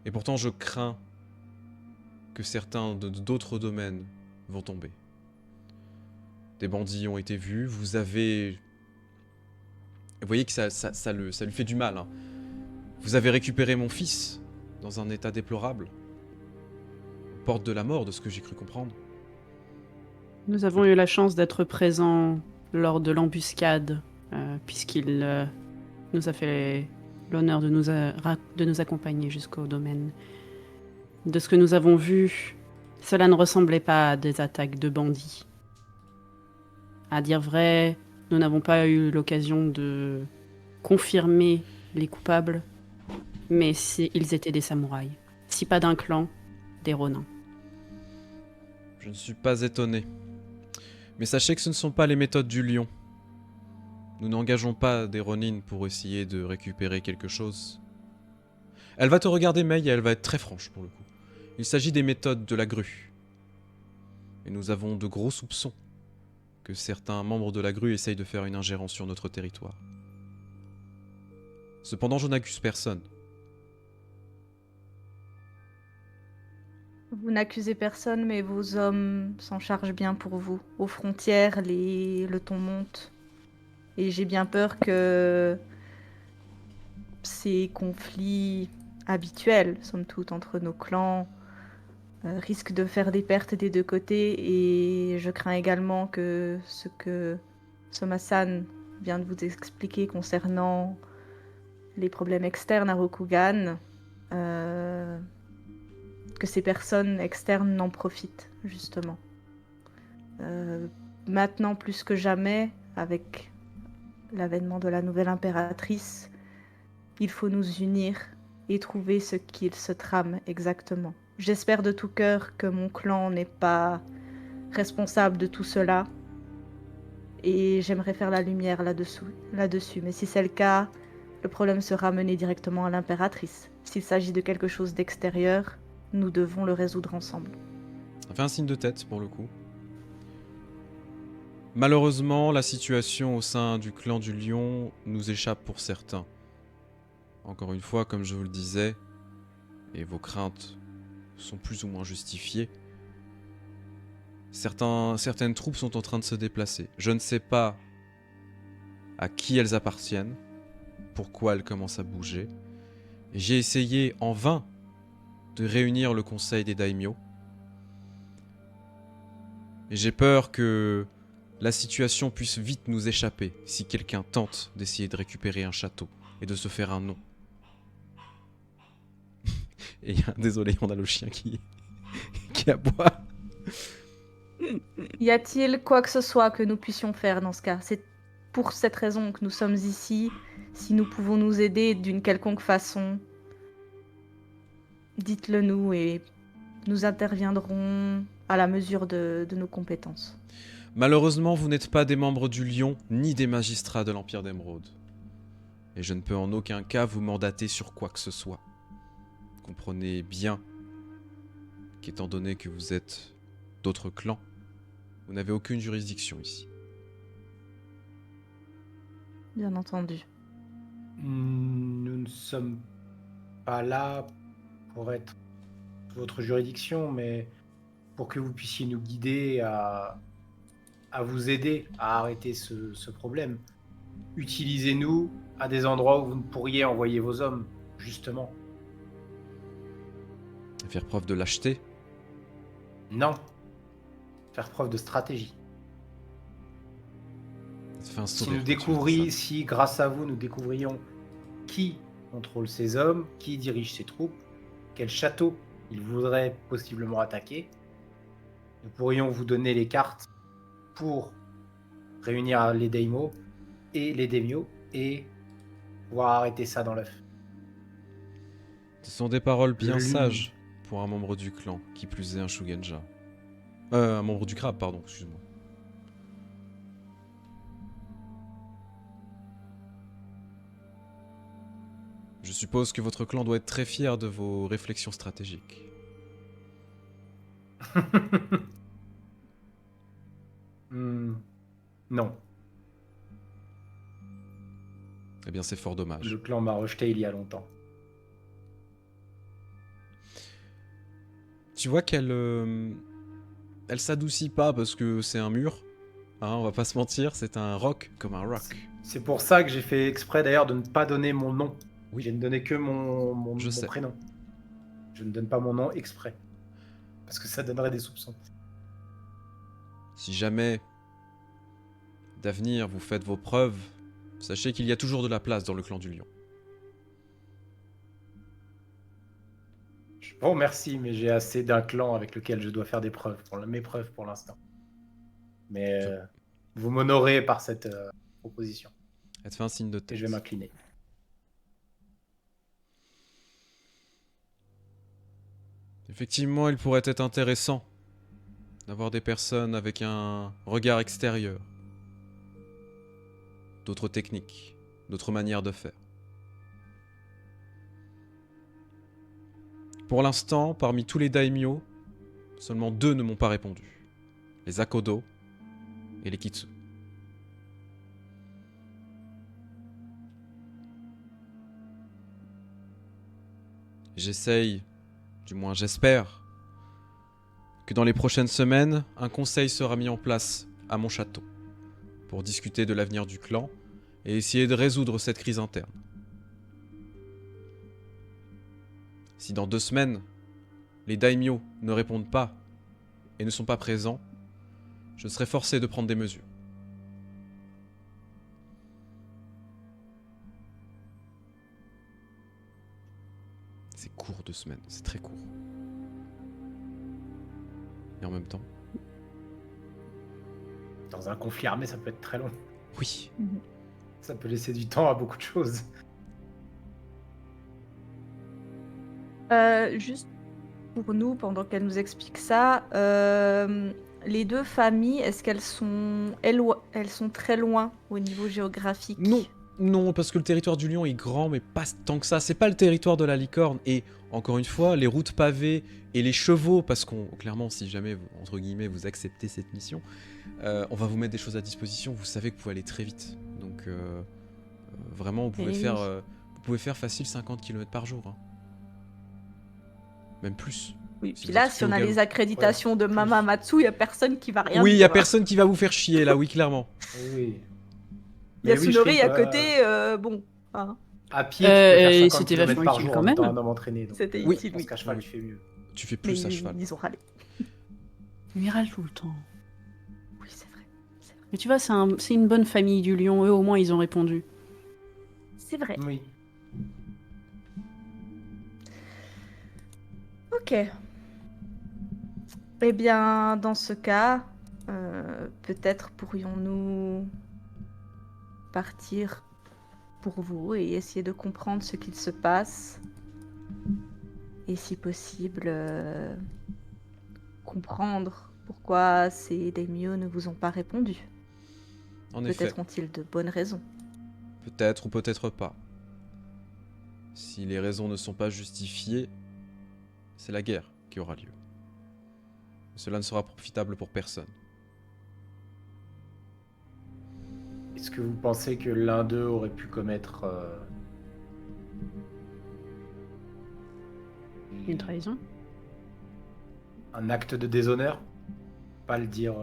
je crains que certains d'autres domaines vont tomber. Des bandits ont été vus, vous voyez que ça lui fait du mal. Hein. Vous avez récupéré mon fils dans un état déplorable. Aux portes de la mort, de ce que j'ai cru comprendre. Nous avons eu la chance d'être présents lors de l'embuscade, puisqu'il nous a fait l'honneur de nous accompagner jusqu'au domaine. De ce que nous avons vu, cela ne ressemblait pas à des attaques de bandits. À dire vrai, nous n'avons pas eu l'occasion de confirmer les coupables, mais ils étaient des samouraïs. Si pas d'un clan, des ronins. Je ne suis pas étonné. Mais sachez que ce ne sont pas les méthodes du lion. Nous n'engageons pas des ronins pour essayer de récupérer quelque chose. Elle va te regarder, Mei, et elle va être très franche pour le coup. Il s'agit des méthodes de la grue. Et nous avons de gros soupçons que certains membres de la grue essayent de faire une ingérence sur notre territoire. Cependant, je n'accuse personne. Vous n'accusez personne, mais vos hommes s'en chargent bien pour vous. Aux frontières, le ton monte. Et j'ai bien peur que ces conflits habituels, somme toute, entre nos clans, risquent de faire des pertes des deux côtés. Et je crains également que ce que Soma-san vient de vous expliquer concernant les problèmes externes à Rokugan, que ces personnes externes n'en profitent, justement. Maintenant, plus que jamais, avec l'avènement de la nouvelle impératrice, il faut nous unir et trouver ce qu'il se trame exactement. J'espère de tout cœur que mon clan n'est pas responsable de tout cela, et j'aimerais faire la lumière là-dessus. Mais si c'est le cas, le problème sera mené directement à l'impératrice. S'il s'agit de quelque chose d'extérieur, nous devons le résoudre ensemble. Ça fait un signe de tête pour le coup. Malheureusement, la situation au sein du clan du lion nous échappe pour certains. Encore une fois, comme je vous le disais, et vos craintes sont plus ou moins justifiées, certaines troupes sont en train de se déplacer. Je ne sais pas à qui elles appartiennent, pourquoi elles commencent à bouger. J'ai essayé en vain de réunir le conseil des daimyo. Et j'ai peur que la situation puisse vite nous échapper si quelqu'un tente d'essayer de récupérer un château et de se faire un nom. Et désolé, on a le chien qui aboie. Y a-t-il quoi que ce soit que nous puissions faire dans ce cas? C'est pour cette raison que nous sommes ici. Si nous pouvons nous aider d'une quelconque façon, dites-le nous et nous interviendrons à la mesure de nos compétences. Malheureusement, vous n'êtes pas des membres du Lion, ni des magistrats de l'Empire d'Émeraude. Et je ne peux en aucun cas vous mandater sur quoi que ce soit. Comprenez bien qu'étant donné que vous êtes d'autres clans, vous n'avez aucune juridiction ici. Bien entendu. Nous ne sommes pas là pour être votre juridiction, mais pour que vous puissiez nous guider à vous aider à arrêter ce problème. utilisez-nous à des endroits où vous ne pourriez envoyer vos hommes, justement. Faire preuve de lâcheté. Non. Faire preuve de stratégie. Ça fait un Si sourire nous quand tu dis découvrions, ça. si grâce à vous, nous découvrions qui contrôle ces hommes, qui dirige ces troupes, quel château ils voudraient possiblement attaquer, nous pourrions vous donner les cartes pour réunir les daimyo et les daimyo et pouvoir arrêter ça dans l'œuf. Ce sont des paroles bien L'une. sages pour un membre du clan, qui plus est un Shugenja. Un membre du crabe, pardon, excuse-moi. Je suppose que votre clan doit être très fier de vos réflexions stratégiques. Non, Eh bien, c'est fort dommage. le clan m'a rejeté il y a longtemps. Tu vois qu'elle elle s'adoucit pas parce que c'est un mur. Hein, on va pas se mentir, c'est un roc comme un rock. C'est pour ça que j'ai fait exprès d'ailleurs de ne pas donner mon nom. Oui. Je ne donnais que mon Je sais. prénom. Je ne donne pas mon nom exprès. Parce que ça donnerait des soupçons. Si jamais d'avenir vous faites vos preuves, sachez qu'il y a toujours de la place dans le clan du lion. Je vous remercie, mais j'ai assez d'un clan avec lequel je dois faire des preuves, mes preuves pour l'instant. Mais vous m'honorez par cette proposition. Elle te fait un signe de Et tête. je vais m'incliner. Effectivement, il pourrait être intéressant d'avoir des personnes avec un regard extérieur, d'autres techniques, d'autres manières de faire. Pour l'instant, parmi tous les daimyo, seulement 2 ne m'ont pas répondu. Les Akodo et les Kitsu. J'essaye, du moins j'espère, que dans les prochaines semaines, un conseil sera mis en place à mon château pour discuter de l'avenir du clan et essayer de résoudre cette crise interne. Si dans 2 semaines, les daimyo ne répondent pas et ne sont pas présents, je serai forcé de prendre des mesures. C'est court 2 semaines, c'est très court. Et en même temps, Dans un conflit armé, ça peut être très long. oui, Ça peut laisser du temps à beaucoup de choses. Juste pour nous, pendant qu'elle nous explique ça, les 2 familles, est-ce qu'elles sont, elles sont très loin au niveau géographique? Non, non, parce que le territoire du lion est grand, mais pas tant que ça. C'est pas le territoire de la licorne. Et encore une fois, les routes pavées et les chevaux, parce qu'on, clairement, si jamais, entre guillemets, vous acceptez cette mission, on va vous mettre des choses à disposition. Vous savez que vous pouvez aller très vite. Donc, vraiment, vous pouvez, Eh faire, oui. vous pouvez faire facile 50 km par jour. Hein. Même plus. Oui, Si puis vous là, êtes si on fait a au galop. les accréditations de Mama Matsu, il n'y a personne qui va rien Oui, il y dire. a personne qui va vous faire chier là, oui, clairement. Oui. Il y a Mais oui, je Sunori fais à pas- côté, bon, hein, À pied, tu peux faire 50 c'était km vachement par utile jour quand en même. étant un homme entraîné. Donc, c'était Oui. utile, je pense oui. qu'à cheval, tu fais mieux. Tu fais Mais plus à cheval. ils ont râlé. Il râle tout le temps. Oui, c'est vrai. Mais tu vois, c'est une bonne famille du lion. Eux, au moins, ils ont répondu. C'est vrai. Oui. Ok. Eh bien, dans ce cas, peut-être pourrions-nous partir pour vous et essayer de comprendre ce qu'il se passe. Et si possible, comprendre pourquoi ces daimyo ne vous ont pas répondu. En effet. Peut-être ont-ils de bonnes raisons. Peut-être ou peut-être pas. Si les raisons ne sont pas justifiées, c'est la guerre qui aura lieu. Cela ne sera profitable pour personne. Est-ce que vous pensez que l'un d'eux aurait pu commettre Une trahison. un acte de déshonneur? Pas le dire.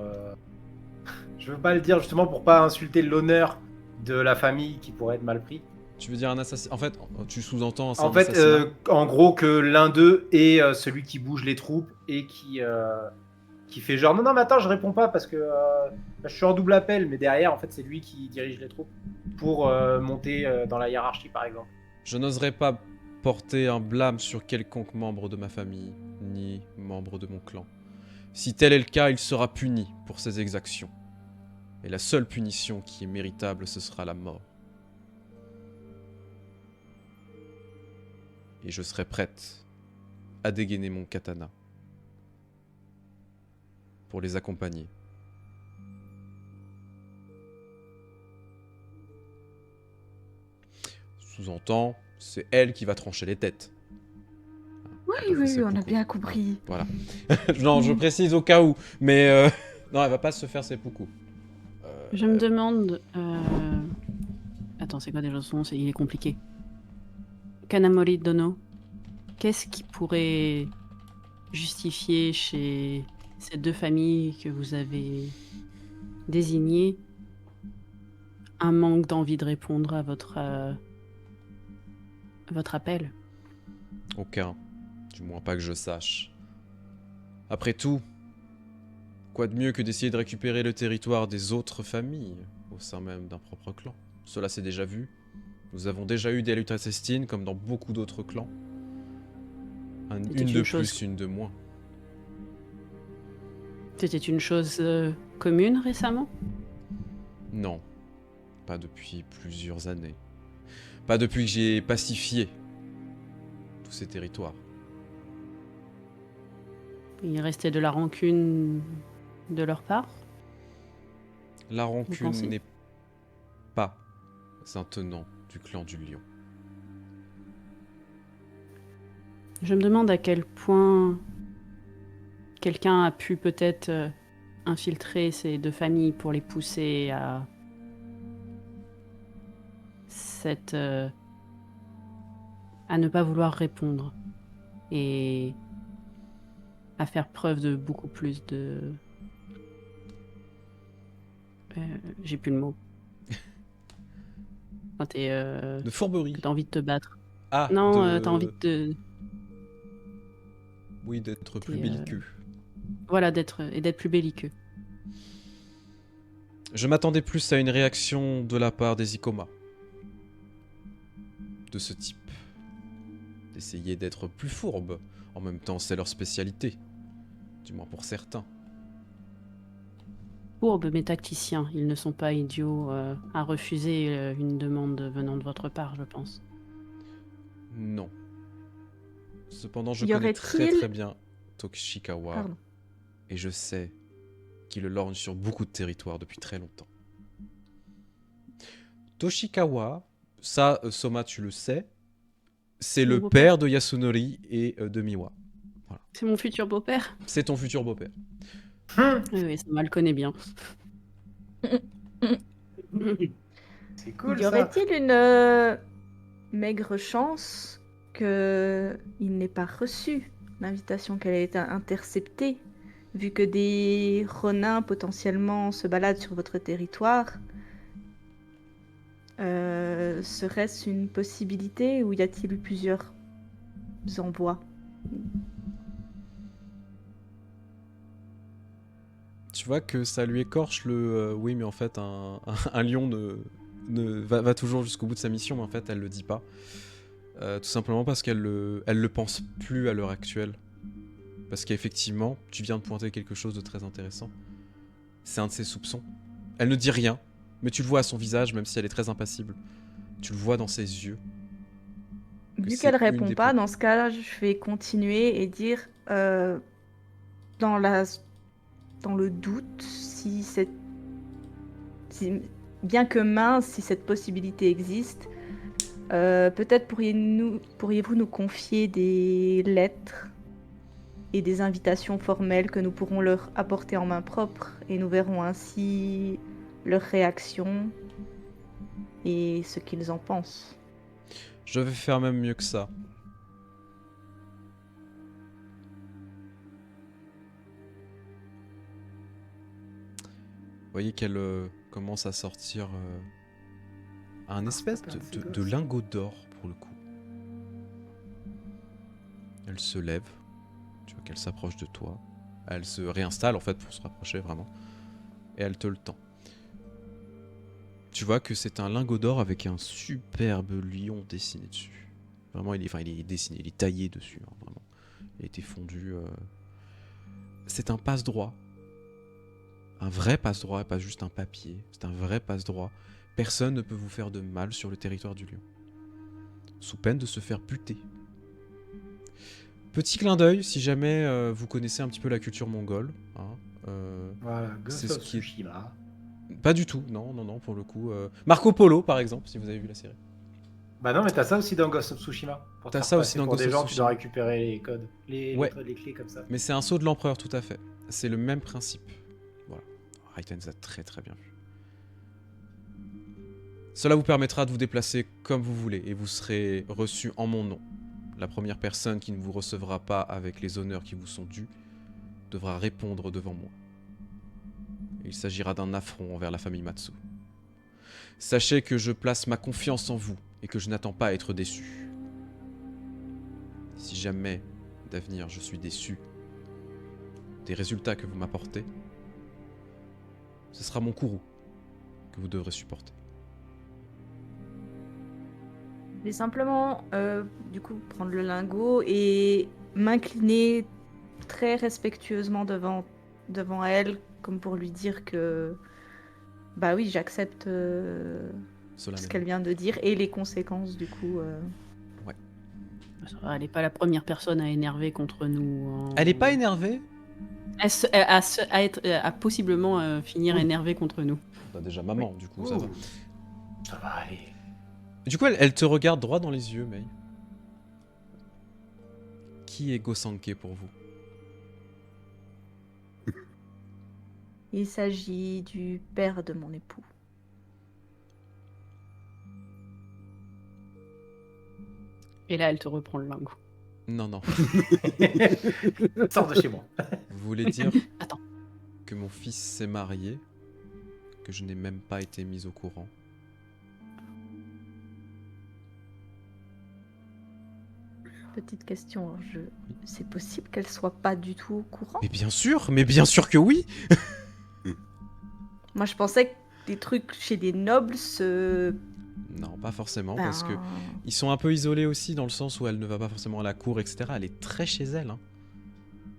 Je veux pas le dire justement pour pas insulter l'honneur de la famille qui pourrait être mal pris. Tu veux dire un assassin? En fait, tu sous-entends En un fait, assassinat? en gros, que l'un d'eux est celui qui bouge les troupes et qui fait genre non, mais attends, je réponds pas parce que je suis en double appel, mais derrière, en fait, c'est lui qui dirige les troupes pour monter dans la hiérarchie, par exemple. Je n'oserais pas porter un blâme sur quelconque membre de ma famille, ni membre de mon clan. Si tel est le cas, il sera puni pour ses exactions. Et la seule punition qui est méritable, ce sera la mort. Et je serai prête à dégainer mon katana pour les accompagner. Sous-entend, c'est elle qui va trancher les têtes. Oui, oui, on a bien compris. Voilà. Non, je précise au cas où, mais non, elle va pas se faire seppuku. Je me demande... Attends, c'est quoi déjà son nom? Il est compliqué. Kanamori Dono. Qu'est-ce qui pourrait justifier chez ces deux familles que vous avez désignées un manque d'envie de répondre à votre appel? Aucun. Du moins pas que je sache. Après tout, quoi de mieux que d'essayer de récupérer le territoire des autres familles au sein même d'un propre clan? Cela s'est déjà vu. Nous avons déjà eu des luttes assassines comme dans beaucoup d'autres clans. C'était Une une de chose- plus, une de moins. C'était une chose commune récemment? Non, pas depuis plusieurs années. Pas depuis que j'ai pacifié tous ces territoires. Il restait de la rancune de leur part? La pensez rancune n'est pas un tenant du clan du lion. Je me demande à quel point quelqu'un a pu peut-être infiltrer ces deux familles pour les pousser à à ne pas vouloir répondre et à faire preuve de beaucoup plus de... j'ai plus le mot. Quand De fourberie. que t'as envie de te battre. Ah, Non, t'as envie de... Oui, d'être plus T'es, belliqueux. Voilà, d'être plus belliqueux. Je m'attendais plus à une réaction de la part des Ikoma. De ce type. D'essayer d'être plus fourbe. En même temps, c'est leur spécialité. Du moins pour certains. Fourbes mais tacticiens, ils ne sont pas idiots à refuser une demande venant de votre part, je pense. Non. Cependant, je Y connais aurait-il- très bien Toshikawa. Pardon. Et je sais qu'il lorgne sur beaucoup de territoires depuis très longtemps. Toshikawa, ça, Soma, tu le sais, c'est Mon le beau-père. père de Yasunori et de Miwa. C'est mon futur beau-père? C'est ton futur beau-père. Oui, ça le connaît bien. C'est cool Y ça. aurait-il une maigre chance qu'il n'ait pas reçu l'invitation, qu'elle ait été interceptée, vu que des Ronins potentiellement se baladent sur votre territoire? Serait-ce une possibilité ou y a-t-il eu plusieurs envois? Tu vois que ça lui écorche le oui, mais en fait, un lion va toujours jusqu'au bout de sa mission, mais en fait, elle le dit pas. Tout simplement parce qu'elle le pense plus à l'heure actuelle. Parce qu'effectivement, tu viens de pointer quelque chose de très intéressant. C'est un de ses soupçons. Elle ne dit rien, mais tu le vois à son visage, même si elle est très impassible. Tu le vois dans ses yeux. Vu c'est qu'elle une répond des pas, plus- dans ce cas-là, je vais continuer et dire dans le doute, bien que mince, si cette possibilité existe, peut-être pourriez-vous nous confier des lettres et des invitations formelles que nous pourrons leur apporter en main propre, et nous verrons ainsi leur réaction et ce qu'ils en pensent. Je vais faire même mieux que ça. Vous voyez qu'elle commence à sortir un espèce pas assez de gosse. lingot d'or pour le coup. Elle se lève, tu vois qu'elle s'approche de toi. Elle se réinstalle en fait pour se rapprocher vraiment. Et elle te le tend. Tu vois que c'est un lingot d'or avec un superbe lion dessiné dessus. Vraiment, il est dessiné, il est taillé dessus, hein, vraiment. Il a été fondu. C'est un passe-droit. Un vrai passe-droit, pas juste un papier. C'est un vrai passe-droit. Personne ne peut vous faire de mal sur le territoire du lion. Sous peine de se faire buter. Petit clin d'œil, si jamais vous connaissez un petit peu la culture mongole. Hein, Voilà, c'est Ghost ce of qui est- Tsushima. Pas du tout, non, pour le coup. Marco Polo, par exemple, si vous avez vu la série. Bah non, mais t'as ça aussi dans Ghost of Tsushima. Pour te T'as faire ça aussi passer dans pour Ghost des of gens, tu dois Tsushima. récupérer les codes, Ouais. les clés comme ça. Mais c'est un sceau de l'empereur, tout à fait. C'est le même principe. Voilà. Raiden a très très bien vu. Cela vous permettra de vous déplacer comme vous voulez et vous serez reçu en mon nom. La première personne qui ne vous recevra pas avec les honneurs qui vous sont dus devra répondre devant moi. Il s'agira d'un affront envers la famille Matsu. Sachez que je place ma confiance en vous et que je n'attends pas à être déçu. Si jamais d'avenir je suis déçu des résultats que vous m'apportez, ce sera mon courroux que vous devrez supporter. Je vais simplement, du coup, prendre le lingot et m'incliner très respectueusement devant elle, comme pour lui dire que, bah oui, j'accepte ce qu'elle vient de dire et les conséquences, du coup. Ça va, elle n'est pas la première personne à énerver contre nous. Hein. Elle est pas énervée? À possiblement finir Ouh. énervée contre nous. Bah déjà maman, du coup, ça va. Ouh. Ça va aller. Du coup, elle te regarde droit dans les yeux, Mei. Qui est Gosanke pour vous? Il s'agit du père de mon époux. Et là, elle te reprend le lingot. Non. Sors de chez moi. Vous voulez dire Attends. que mon fils s'est marié, que je n'ai même pas été mise au courant? Petite question, c'est possible qu'elle soit pas du tout au courant? Mais bien sûr que oui! Moi, je pensais que des trucs chez des nobles se... Non, pas forcément, Ben, parce que ils sont un peu isolés aussi, dans le sens où elle ne va pas forcément à la cour, etc. Elle est très chez elle. Hein.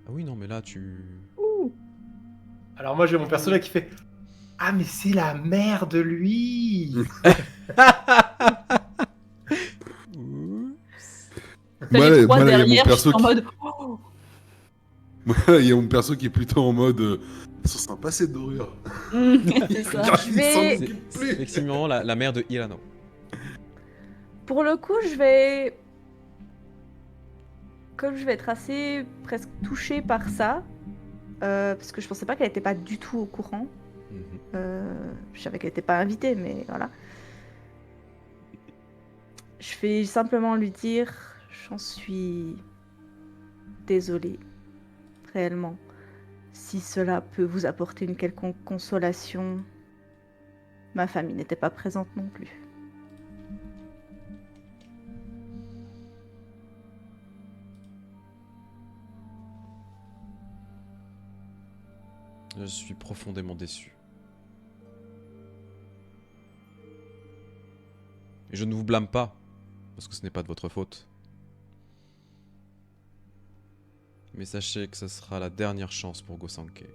Ah oui, non, mais là, tu... Alors moi j'ai mon perso là qui fait ah mais c'est la mère de lui. T'as les trois il y a mon derrière qui perso sont en mode. Oh il y a mon perso qui est plutôt en mode. Ils sont sympas ces dorures. c'est ça. Je vais- C'est effectivement la mère de Hirano. Pour le coup, je vais... Comme je vais être assez presque touchée par ça, parce que je pensais pas qu'elle était pas du tout au courant. Je savais qu'elle était pas invitée, mais voilà. Je vais simplement lui dire, j'en suis désolée, réellement. Si cela peut vous apporter une quelconque consolation, ma famille n'était pas présente non plus. Je suis profondément déçu. Et je ne vous blâme pas, parce que ce n'est pas de votre faute. Mais sachez que ce sera la dernière chance pour Gosanke.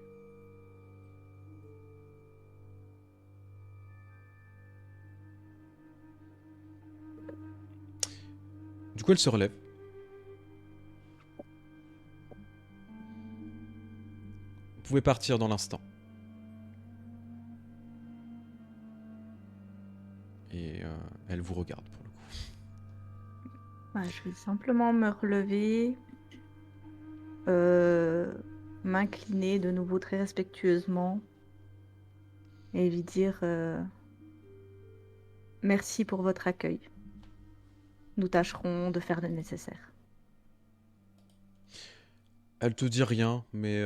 Du coup, elle se relève. Vous pouvez partir dans l'instant. Et elle vous regarde pour le coup. Ouais, je vais simplement me relever, m'incliner de nouveau très respectueusement et lui dire merci pour votre accueil. Nous tâcherons de faire le nécessaire. Elle te dit rien, mais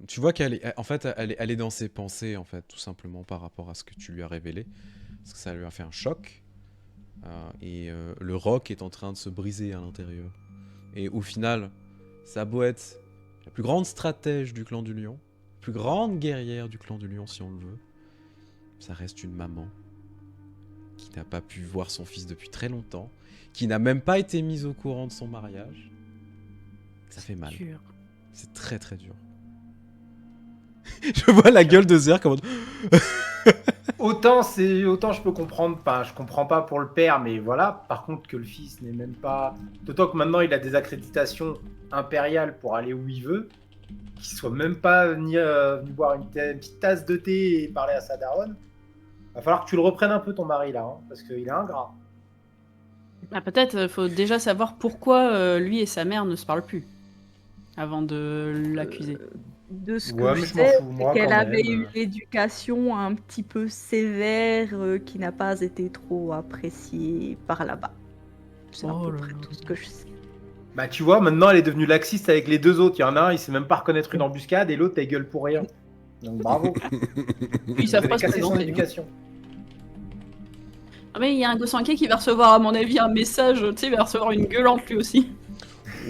tu vois qu'elle est, en fait, elle est dans ses pensées, en fait, tout simplement par rapport à ce que tu lui as révélé. parce que ça lui a fait un choc. Et le roc est en train de se briser à l'intérieur. Et au final, ça a beau être la plus grande stratège du clan du lion, la plus grande guerrière du clan du lion si on le veut, ça reste une maman qui n'a pas pu voir son fils depuis très longtemps, qui n'a même pas été mise au courant de son mariage. Ça fait mal. Dur. C'est très très dur. Je vois la gueule de Zer comme... Autant je peux comprendre, pas, je comprends pas pour le père, mais voilà. Par contre, que le fils n'est même pas. D'autant que maintenant il a des accréditations impériales pour aller où il veut, qu'il soit même pas venu boire une petite tasse de thé et parler à sa daronne. Va falloir que tu le reprennes un peu ton mari là, hein, parce qu'il est ingrat. Ah, peut-être faut déjà savoir pourquoi lui et sa mère ne se parlent plus avant de l'accuser. De ce que Ouais, je mais je m'en sais, fous, moi, c'est qu'elle quand avait même. eu une éducation un petit peu sévère qui n'a pas été trop appréciée par là-bas. C'est à Oh peu là près là. tout ce que je sais. Bah tu vois, maintenant elle est devenue laxiste avec les deux autres. Il y en a un, il sait même pas reconnaître une embuscade et l'autre, elle gueule pour rien. Donc bravo. Ils savent Vous pas avez se cassé son présenter. éducation. Ah, mais il y a un Gossanké qui va recevoir, à mon avis, un message, tu sais, il va recevoir une gueulante lui aussi.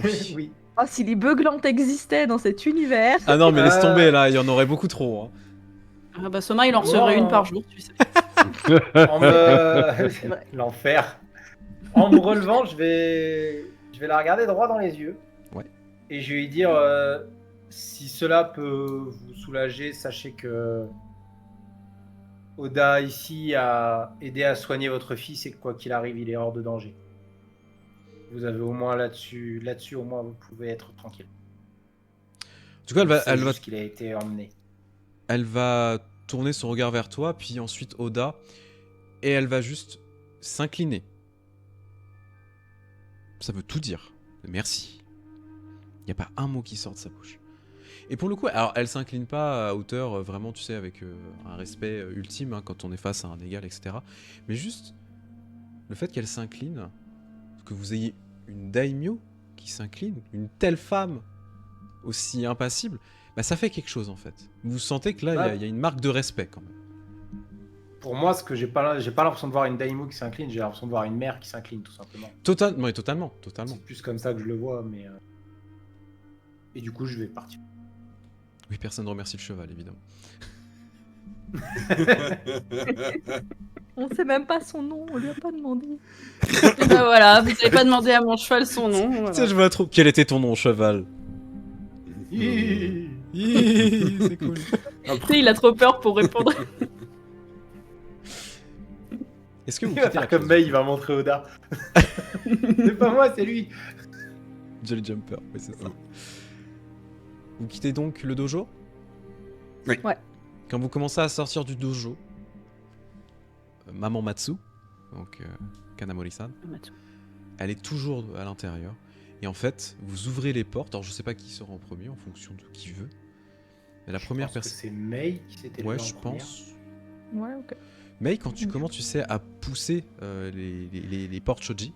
Oui. Oh, si les beuglantes existaient dans cet univers. Ah non, mais laisse tomber là, il y en aurait beaucoup trop. Hein. Ah bah Soma, il en recevrait une par jour, tu sais. En me... C'est vrai. L'enfer. En me relevant, je vais la regarder droit dans les yeux. Ouais. Et je vais lui dire si cela peut vous soulager, sachez que Oda ici a aidé à soigner votre fils et que quoi qu'il arrive, il est hors de danger. Vous avez au moins là-dessus au moins vous pouvez être tranquille. En tout cas, C'est elle va juste qu'il a été emmené. Elle va tourner son regard vers toi, puis ensuite Oda, et elle va juste s'incliner. Ça veut tout dire. Merci. Il n'y a pas un mot qui sort de sa bouche. Et pour le coup, alors elle s'incline pas à hauteur vraiment, tu sais, avec un respect ultime, hein, quand on est face à un égal, etc. Mais juste le fait qu'elle s'incline, que vous ayez une daimyo qui s'incline, une telle femme aussi impassible, bah ça fait quelque chose en fait. Vous sentez que là, Ouais. il y a une marque de respect quand même. Pour moi, ce que j'ai pas l'impression de voir une daimyo qui s'incline, j'ai l'impression de voir une mère qui s'incline tout simplement. Totalement. C'est plus comme ça que je le vois, mais et du coup, je vais partir. Oui, personne ne remercie le cheval, évidemment. On sait même pas son nom, on lui a pas demandé. Et bah voilà, vous avez pas demandé à mon cheval son nom. Tu Voilà. sais, je vois trop. Quel était ton nom, cheval? Hihihi. C'est cool. Tu sais, il a trop peur pour répondre. Est-ce que vous Il va quittez la faire comme pièce? May, il va montrer Oda. C'est pas moi, c'est lui. Jolly Jumper, oui, c'est ça. Vous quittez donc le dojo? Oui. Ouais. Quand vous commencez à sortir du dojo, Maman Matsu, donc Kanamori-san, elle est toujours à l'intérieur. Et en fait, vous ouvrez les portes. Alors, je sais pas qui sera en premier en fonction de qui veut. Mais la première Je pense que personne. c'est May qui s'était Ouais, levée en je première. pense. Ouais, ok. Mais quand tu commences, tu sais, à pousser les portes shoji,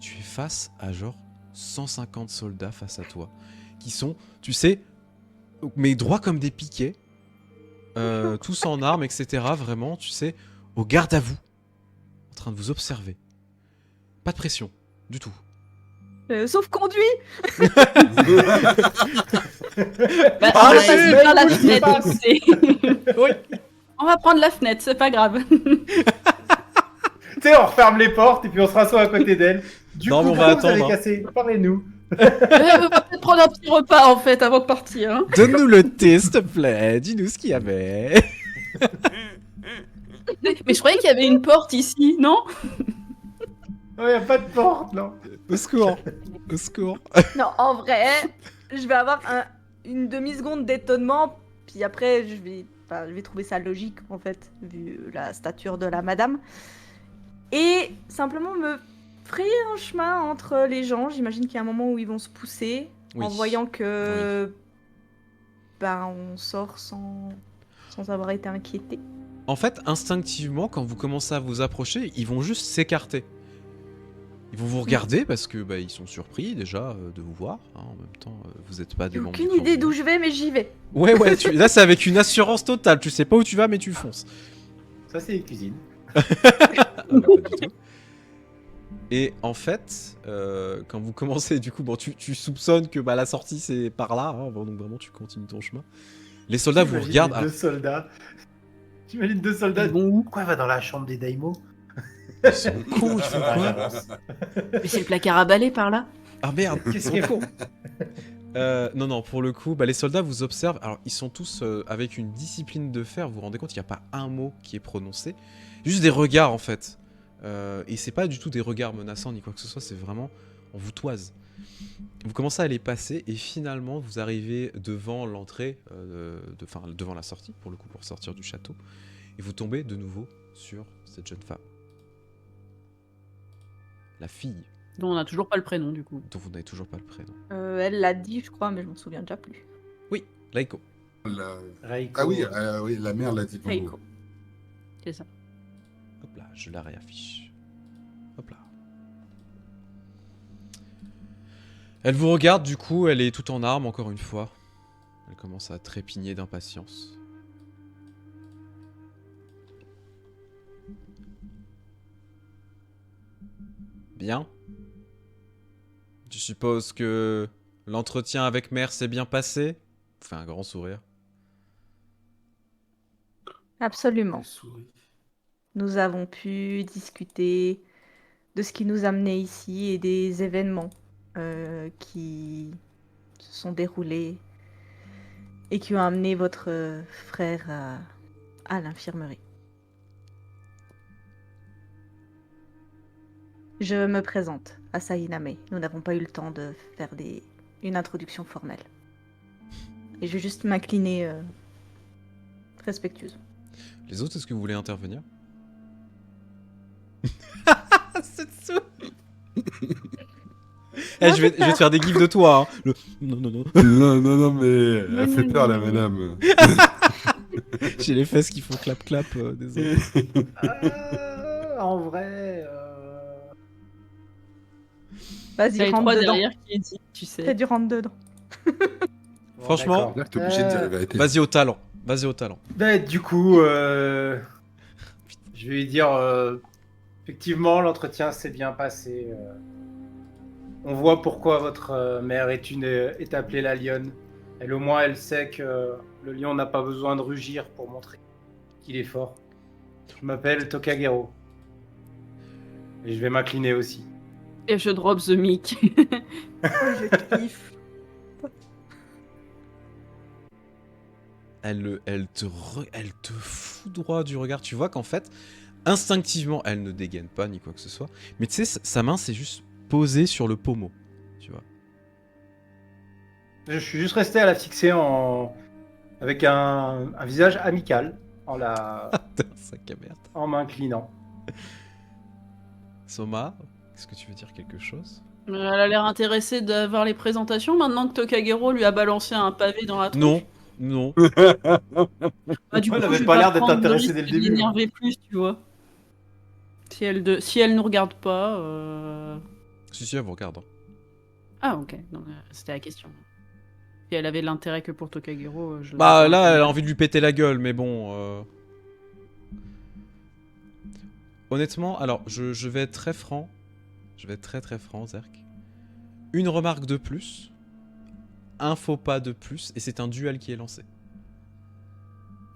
tu es face à genre 150 soldats face à toi, qui sont, tu sais, mais droits comme des piquets, tous en armes, etc. Vraiment, tu sais, au garde à vous, en train de vous observer. Pas de pression, du tout. Sauf conduit. Bah, Ah, on va oui, passer mais par la oui, fenêtre, c'est tu sais. Oui. On va prendre la fenêtre, c'est pas grave. Tu sais, on referme les portes et puis on se rassoit à côté d'elle. Du Non, coup, mais on va pourquoi vous avez attendre, hein. cassé Parlez-nous. On va peut-être prendre un petit repas en fait avant de partir. Hein. Donne-nous le thé, s'il te plaît. Dis-nous ce qu'il y avait. Mais je croyais qu'il y avait une porte ici, non? Il n'y a pas de porte, non. Au secours. Au secours. Non, en vrai, je vais avoir une demi-seconde d'étonnement, puis après, je vais trouver ça logique, en fait, vu la stature de la madame. Et simplement me frayer un chemin entre les gens. J'imagine qu'il y a un moment où ils vont se pousser, Oui. en voyant que on sort sans avoir été inquiété. En fait, instinctivement, quand vous commencez à vous approcher, ils vont juste s'écarter. Ils vont vous regarder parce que ils sont surpris déjà de vous voir. Hein. En même temps, vous n'êtes pas des J'ai membres aucune du clan idée du d'où lion. je vais, mais j'y vais. Ouais, là c'est avec une assurance totale. Tu sais pas où tu vas, mais tu fonces. Ça, c'est les cuisines. Ah, bah, pas du tout. Et en fait, quand vous commencez, du coup, bon, tu soupçonnes que bah, la sortie c'est par là, hein, bon, donc vraiment tu continues ton chemin. Les soldats vous J'imagine regardent. les deux soldats. J'imagine deux soldats. Ils vont où? Pourquoi elle va dans la chambre des daimos? Ils sont cons, ils font Ah, quoi? j'avance. Mais c'est le placard à balai par là. Ah merde, Qu'est-ce qu'il faut? non, pour le coup, bah, les soldats vous observent. Alors, ils sont tous avec une discipline de fer. Vous vous rendez compte, il n'y a pas un mot qui est prononcé. Juste des regards, en fait. Et c'est pas du tout des regards menaçants ni quoi que ce soit, c'est vraiment. On vous toise. Vous commencez à les passer et finalement, vous arrivez devant l'entrée, enfin, devant la sortie, pour le coup, pour sortir du château. Et vous tombez de nouveau sur cette jeune femme. La fille, Dont on n'a toujours pas le prénom du coup. dont vous n'avez toujours pas le prénom. Elle l'a dit, je crois, mais je m'en souviens déjà plus. Oui, Laiko. Reiko. Ah oui, oui, la mère l'a dit pour nous. Reiko. C'est ça. Hop là, je la réaffiche. Hop là. Elle vous regarde, du coup, elle est toute en armes, encore une fois. Elle commence à trépigner d'impatience. Bien. Je suppose que l'entretien avec Mère s'est bien passé. Fait un grand sourire. Absolument. Elle sourit. Nous avons pu discuter de ce qui nous amenait ici et des événements qui se sont déroulés et qui ont amené votre frère à l'infirmerie. Je me présente à Sahiname. Nous n'avons pas eu le temps de faire une introduction formelle. Et je vais juste m'incliner respectueuse. Les autres, est-ce que vous voulez intervenir? C'est sous. Je vais te faire des gifs de toi. Hein. Non, non, non. Non, mais elle fait peur, la madame. J'ai les fesses qui font clap-clap. Désolé. En vrai. Vas-y, Il y a les rentre trois dedans. derrière qui hésitent, tu Fais sais. du rentre dedans. Bon, Franchement, d'accord. Là, t'es obligé de dire la vérité. Vas-y au talent. Vas-y au talent. Ben, du coup, je vais lui dire effectivement, l'entretien s'est bien passé. On voit pourquoi votre mère est appelée la lionne. Elle, au moins, elle sait que le lion n'a pas besoin de rugir pour montrer qu'il est fort. Je m'appelle Tokagero. Et je vais m'incliner aussi. Et je drop the mic. Je kiffe. Elle te foudroie du regard. Tu vois qu'en fait, instinctivement, elle ne dégaine pas ni quoi que ce soit. Mais tu sais, sa main s'est juste posée sur le pommeau. Tu vois. Je suis juste resté à la fixer avec un visage amical T'es un sac à merde. en m'inclinant. Soma, est-ce que tu veux dire quelque chose? Elle a l'air intéressée d'avoir les présentations maintenant que Tokagero lui a balancé un pavé dans la tronche. Non, non. Bah, du Elle coup, avait je vais pas l'air d'être prendre le intéressée risque dès le de début. l'énerver plus, tu vois. Si elle nous regarde pas. Si, elle vous regarde. Hein. Ah, ok. Donc, c'était la question. Si elle avait de l'intérêt que pour Tokagero, je Bah l'aurais là, pas elle a envie de lui péter la gueule, mais bon. Honnêtement, alors, je vais être très franc. Je vais être très très franc, Zerk. Une remarque de plus. Un faux pas de plus. Et c'est un duel qui est lancé.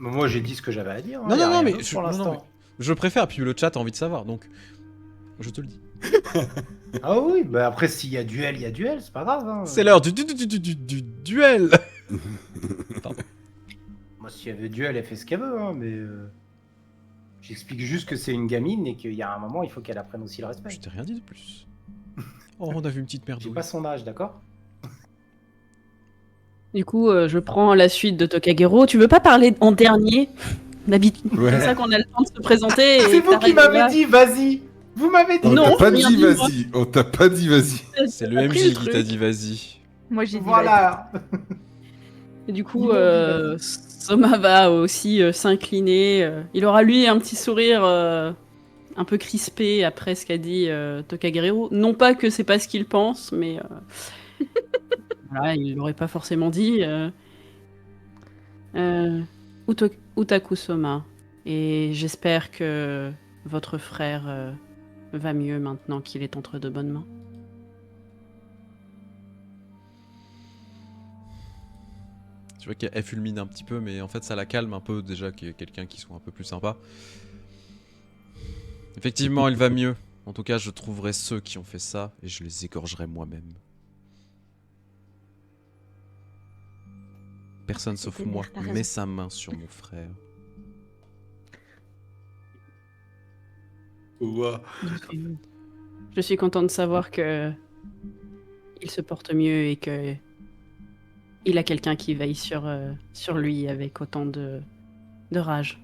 Moi, j'ai dit ce que j'avais à dire. hein. Non, Y a non, non, rien mais d'autre je- pour non, non, l'instant. Je préfère, puis le chat a envie de savoir, donc. Je te le dis. Ah oui, bah après, s'il y a duel, il y a duel, c'est pas grave. Hein. C'est l'heure du duel. Moi, s'il y avait duel, elle fait ce qu'elle veut, hein, mais j'explique juste que c'est une gamine et qu'il y a un moment, il faut qu'elle apprenne aussi le respect. Je t'ai rien dit de plus. Oh, on a vu une petite J'ai merdouille. pas son âge, d'accord? Du coup, je prends la suite de Tokagero. Tu veux pas parler en dernier? D'habitude, Ouais. c'est ça qu'on a le temps de se présenter. et C'est vous qui t'arrêtes là. m'avez dit, vas-y. Vous m'avez dit. On Non, t'a pas rien dit dit, moi. vas-y. On t'a pas dit vas-y. C'est le T'as pris MJ qui truc. t'a dit vas-y. Moi, j'ai dit Voilà. Et du Ils coup, m'ont dit, vas-y. Soma va aussi s'incliner. Il aura lui un petit sourire un peu crispé après ce qu'a dit Tokagero. Non pas que c'est pas ce qu'il pense, mais voilà, il l'aurait pas forcément dit. Utaku Soma. Et j'espère que votre frère va mieux maintenant qu'il est entre de bonnes mains. Tu vois qu'elle fulmine un petit peu, mais en fait ça la calme un peu déjà qu'il y ait quelqu'un qui soit un peu plus sympa. Effectivement, il va mieux. En tout cas, je trouverai ceux qui ont fait ça et je les égorgerai moi-même. Personne sauf C'était moi merde, t'as raison. met sa main sur mon frère. Ouah. Je suis content de savoir que il se porte mieux et que il a quelqu'un qui veille sur lui avec autant de rage.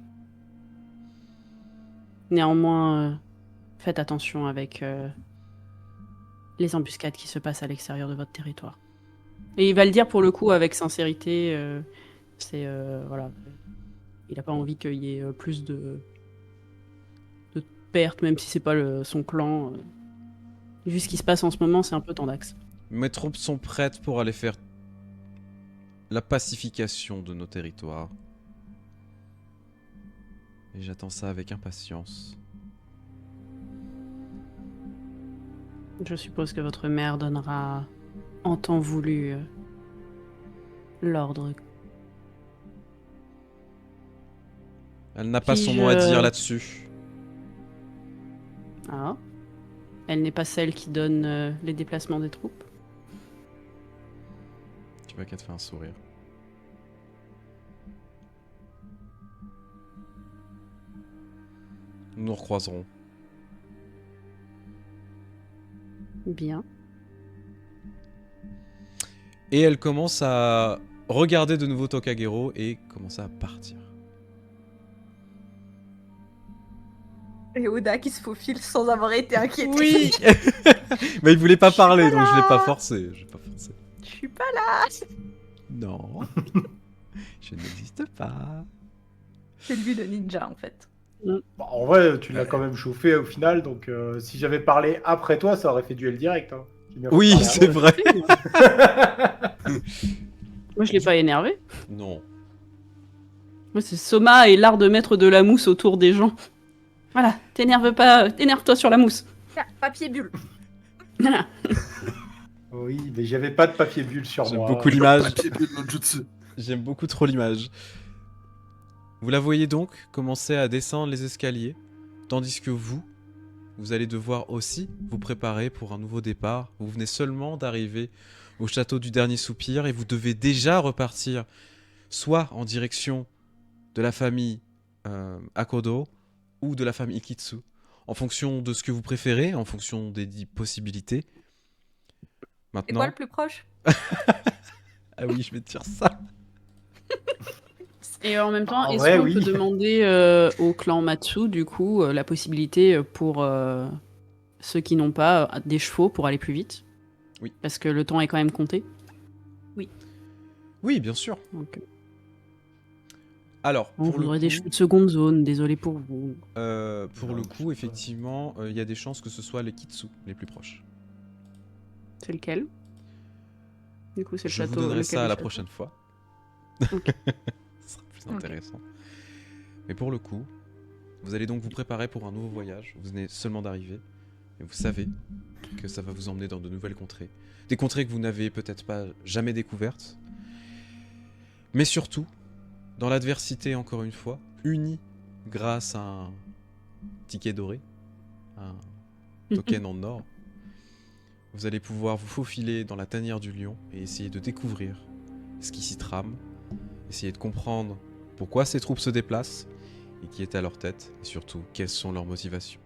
Néanmoins, faites attention avec les embuscades qui se passent à l'extérieur de votre territoire. Et il va le dire pour le coup avec sincérité. Voilà, il n'a pas envie qu'il y ait plus de pertes, même si c'est pas son clan. Vu ce qui se passe en ce moment, c'est un peu tendax. Mes troupes sont prêtes pour aller faire la pacification de nos territoires. Et j'attends ça avec impatience. Je suppose que votre mère donnera en temps voulu l'ordre. Elle n'a pas son Puis-je, mot à dire là-dessus. Ah. Elle n'est pas celle qui donne les déplacements des troupes. Tu vois qu'elle te fait un sourire. Nous nous recroiserons. Bien. Et elle commence à regarder de nouveau Tokagero et commence à partir. Et Oda qui se faufile sans avoir été inquiété. Oui. Mais il voulait pas parler, donc je l'ai pas forcé. Je l'ai pas forcé. Je suis pas là. Non. Je n'existe pas. C'est lui le ninja en fait. Bon, en vrai, tu l'as quand même chauffé au final, donc si j'avais parlé après toi, ça aurait fait duel direct. Hein. J'ai bien fait Oui, parler c'est avant. vrai. Moi, je l'ai pas énervé. Non. Moi, c'est Soma et l'art de mettre de la mousse autour des gens. Voilà, t'énerve pas, énerve-toi sur la mousse. Ah, papier bulle. Voilà. Oui, mais j'avais pas de papier bulle sur J'aime moi. beaucoup l'image. Papier bulle no jutsu. J'aime beaucoup trop l'image. Vous la voyez donc commencer à descendre les escaliers, tandis que vous allez devoir aussi vous préparer pour un nouveau départ. Vous venez seulement d'arriver au château du Dernier Soupir et vous devez déjà repartir soit en direction de la famille Akodo ou de la famille Ikitsu, en fonction de ce que vous préférez, en fonction des possibilités. C'est Maintenant... quoi le plus proche? Ah oui, je vais te dire ça. Et en même temps, En est-ce vrai, qu'on oui. peut demander au clan Matsu, du coup, la possibilité pour ceux qui n'ont pas des chevaux pour aller plus vite? Oui. Parce que le temps est quand même compté. Oui, bien sûr. Donc, Alors, on pour le voudrait des coup, chevaux de seconde zone, désolé pour vous. pour le coup, effectivement, il y a des chances que ce soit les Kitsu les plus proches. C'est lequel? Du coup, c'est le Je château. vous donnerai lequel ça le la château prochaine fois. Ok. Ce sera plus Ok. intéressant. Mais pour le coup, vous allez donc vous préparer pour un nouveau voyage. Vous venez seulement d'arriver. Et vous savez que ça va vous emmener dans de nouvelles contrées. Des contrées que vous n'avez peut-être pas jamais découvertes. Mais surtout, dans l'adversité, encore une fois, unis grâce à un ticket doré, un token en or, vous allez pouvoir vous faufiler dans la tanière du lion et essayer de découvrir ce qui s'y trame, essayer de comprendre pourquoi ces troupes se déplacent et qui est à leur tête, et surtout quelles sont leurs motivations.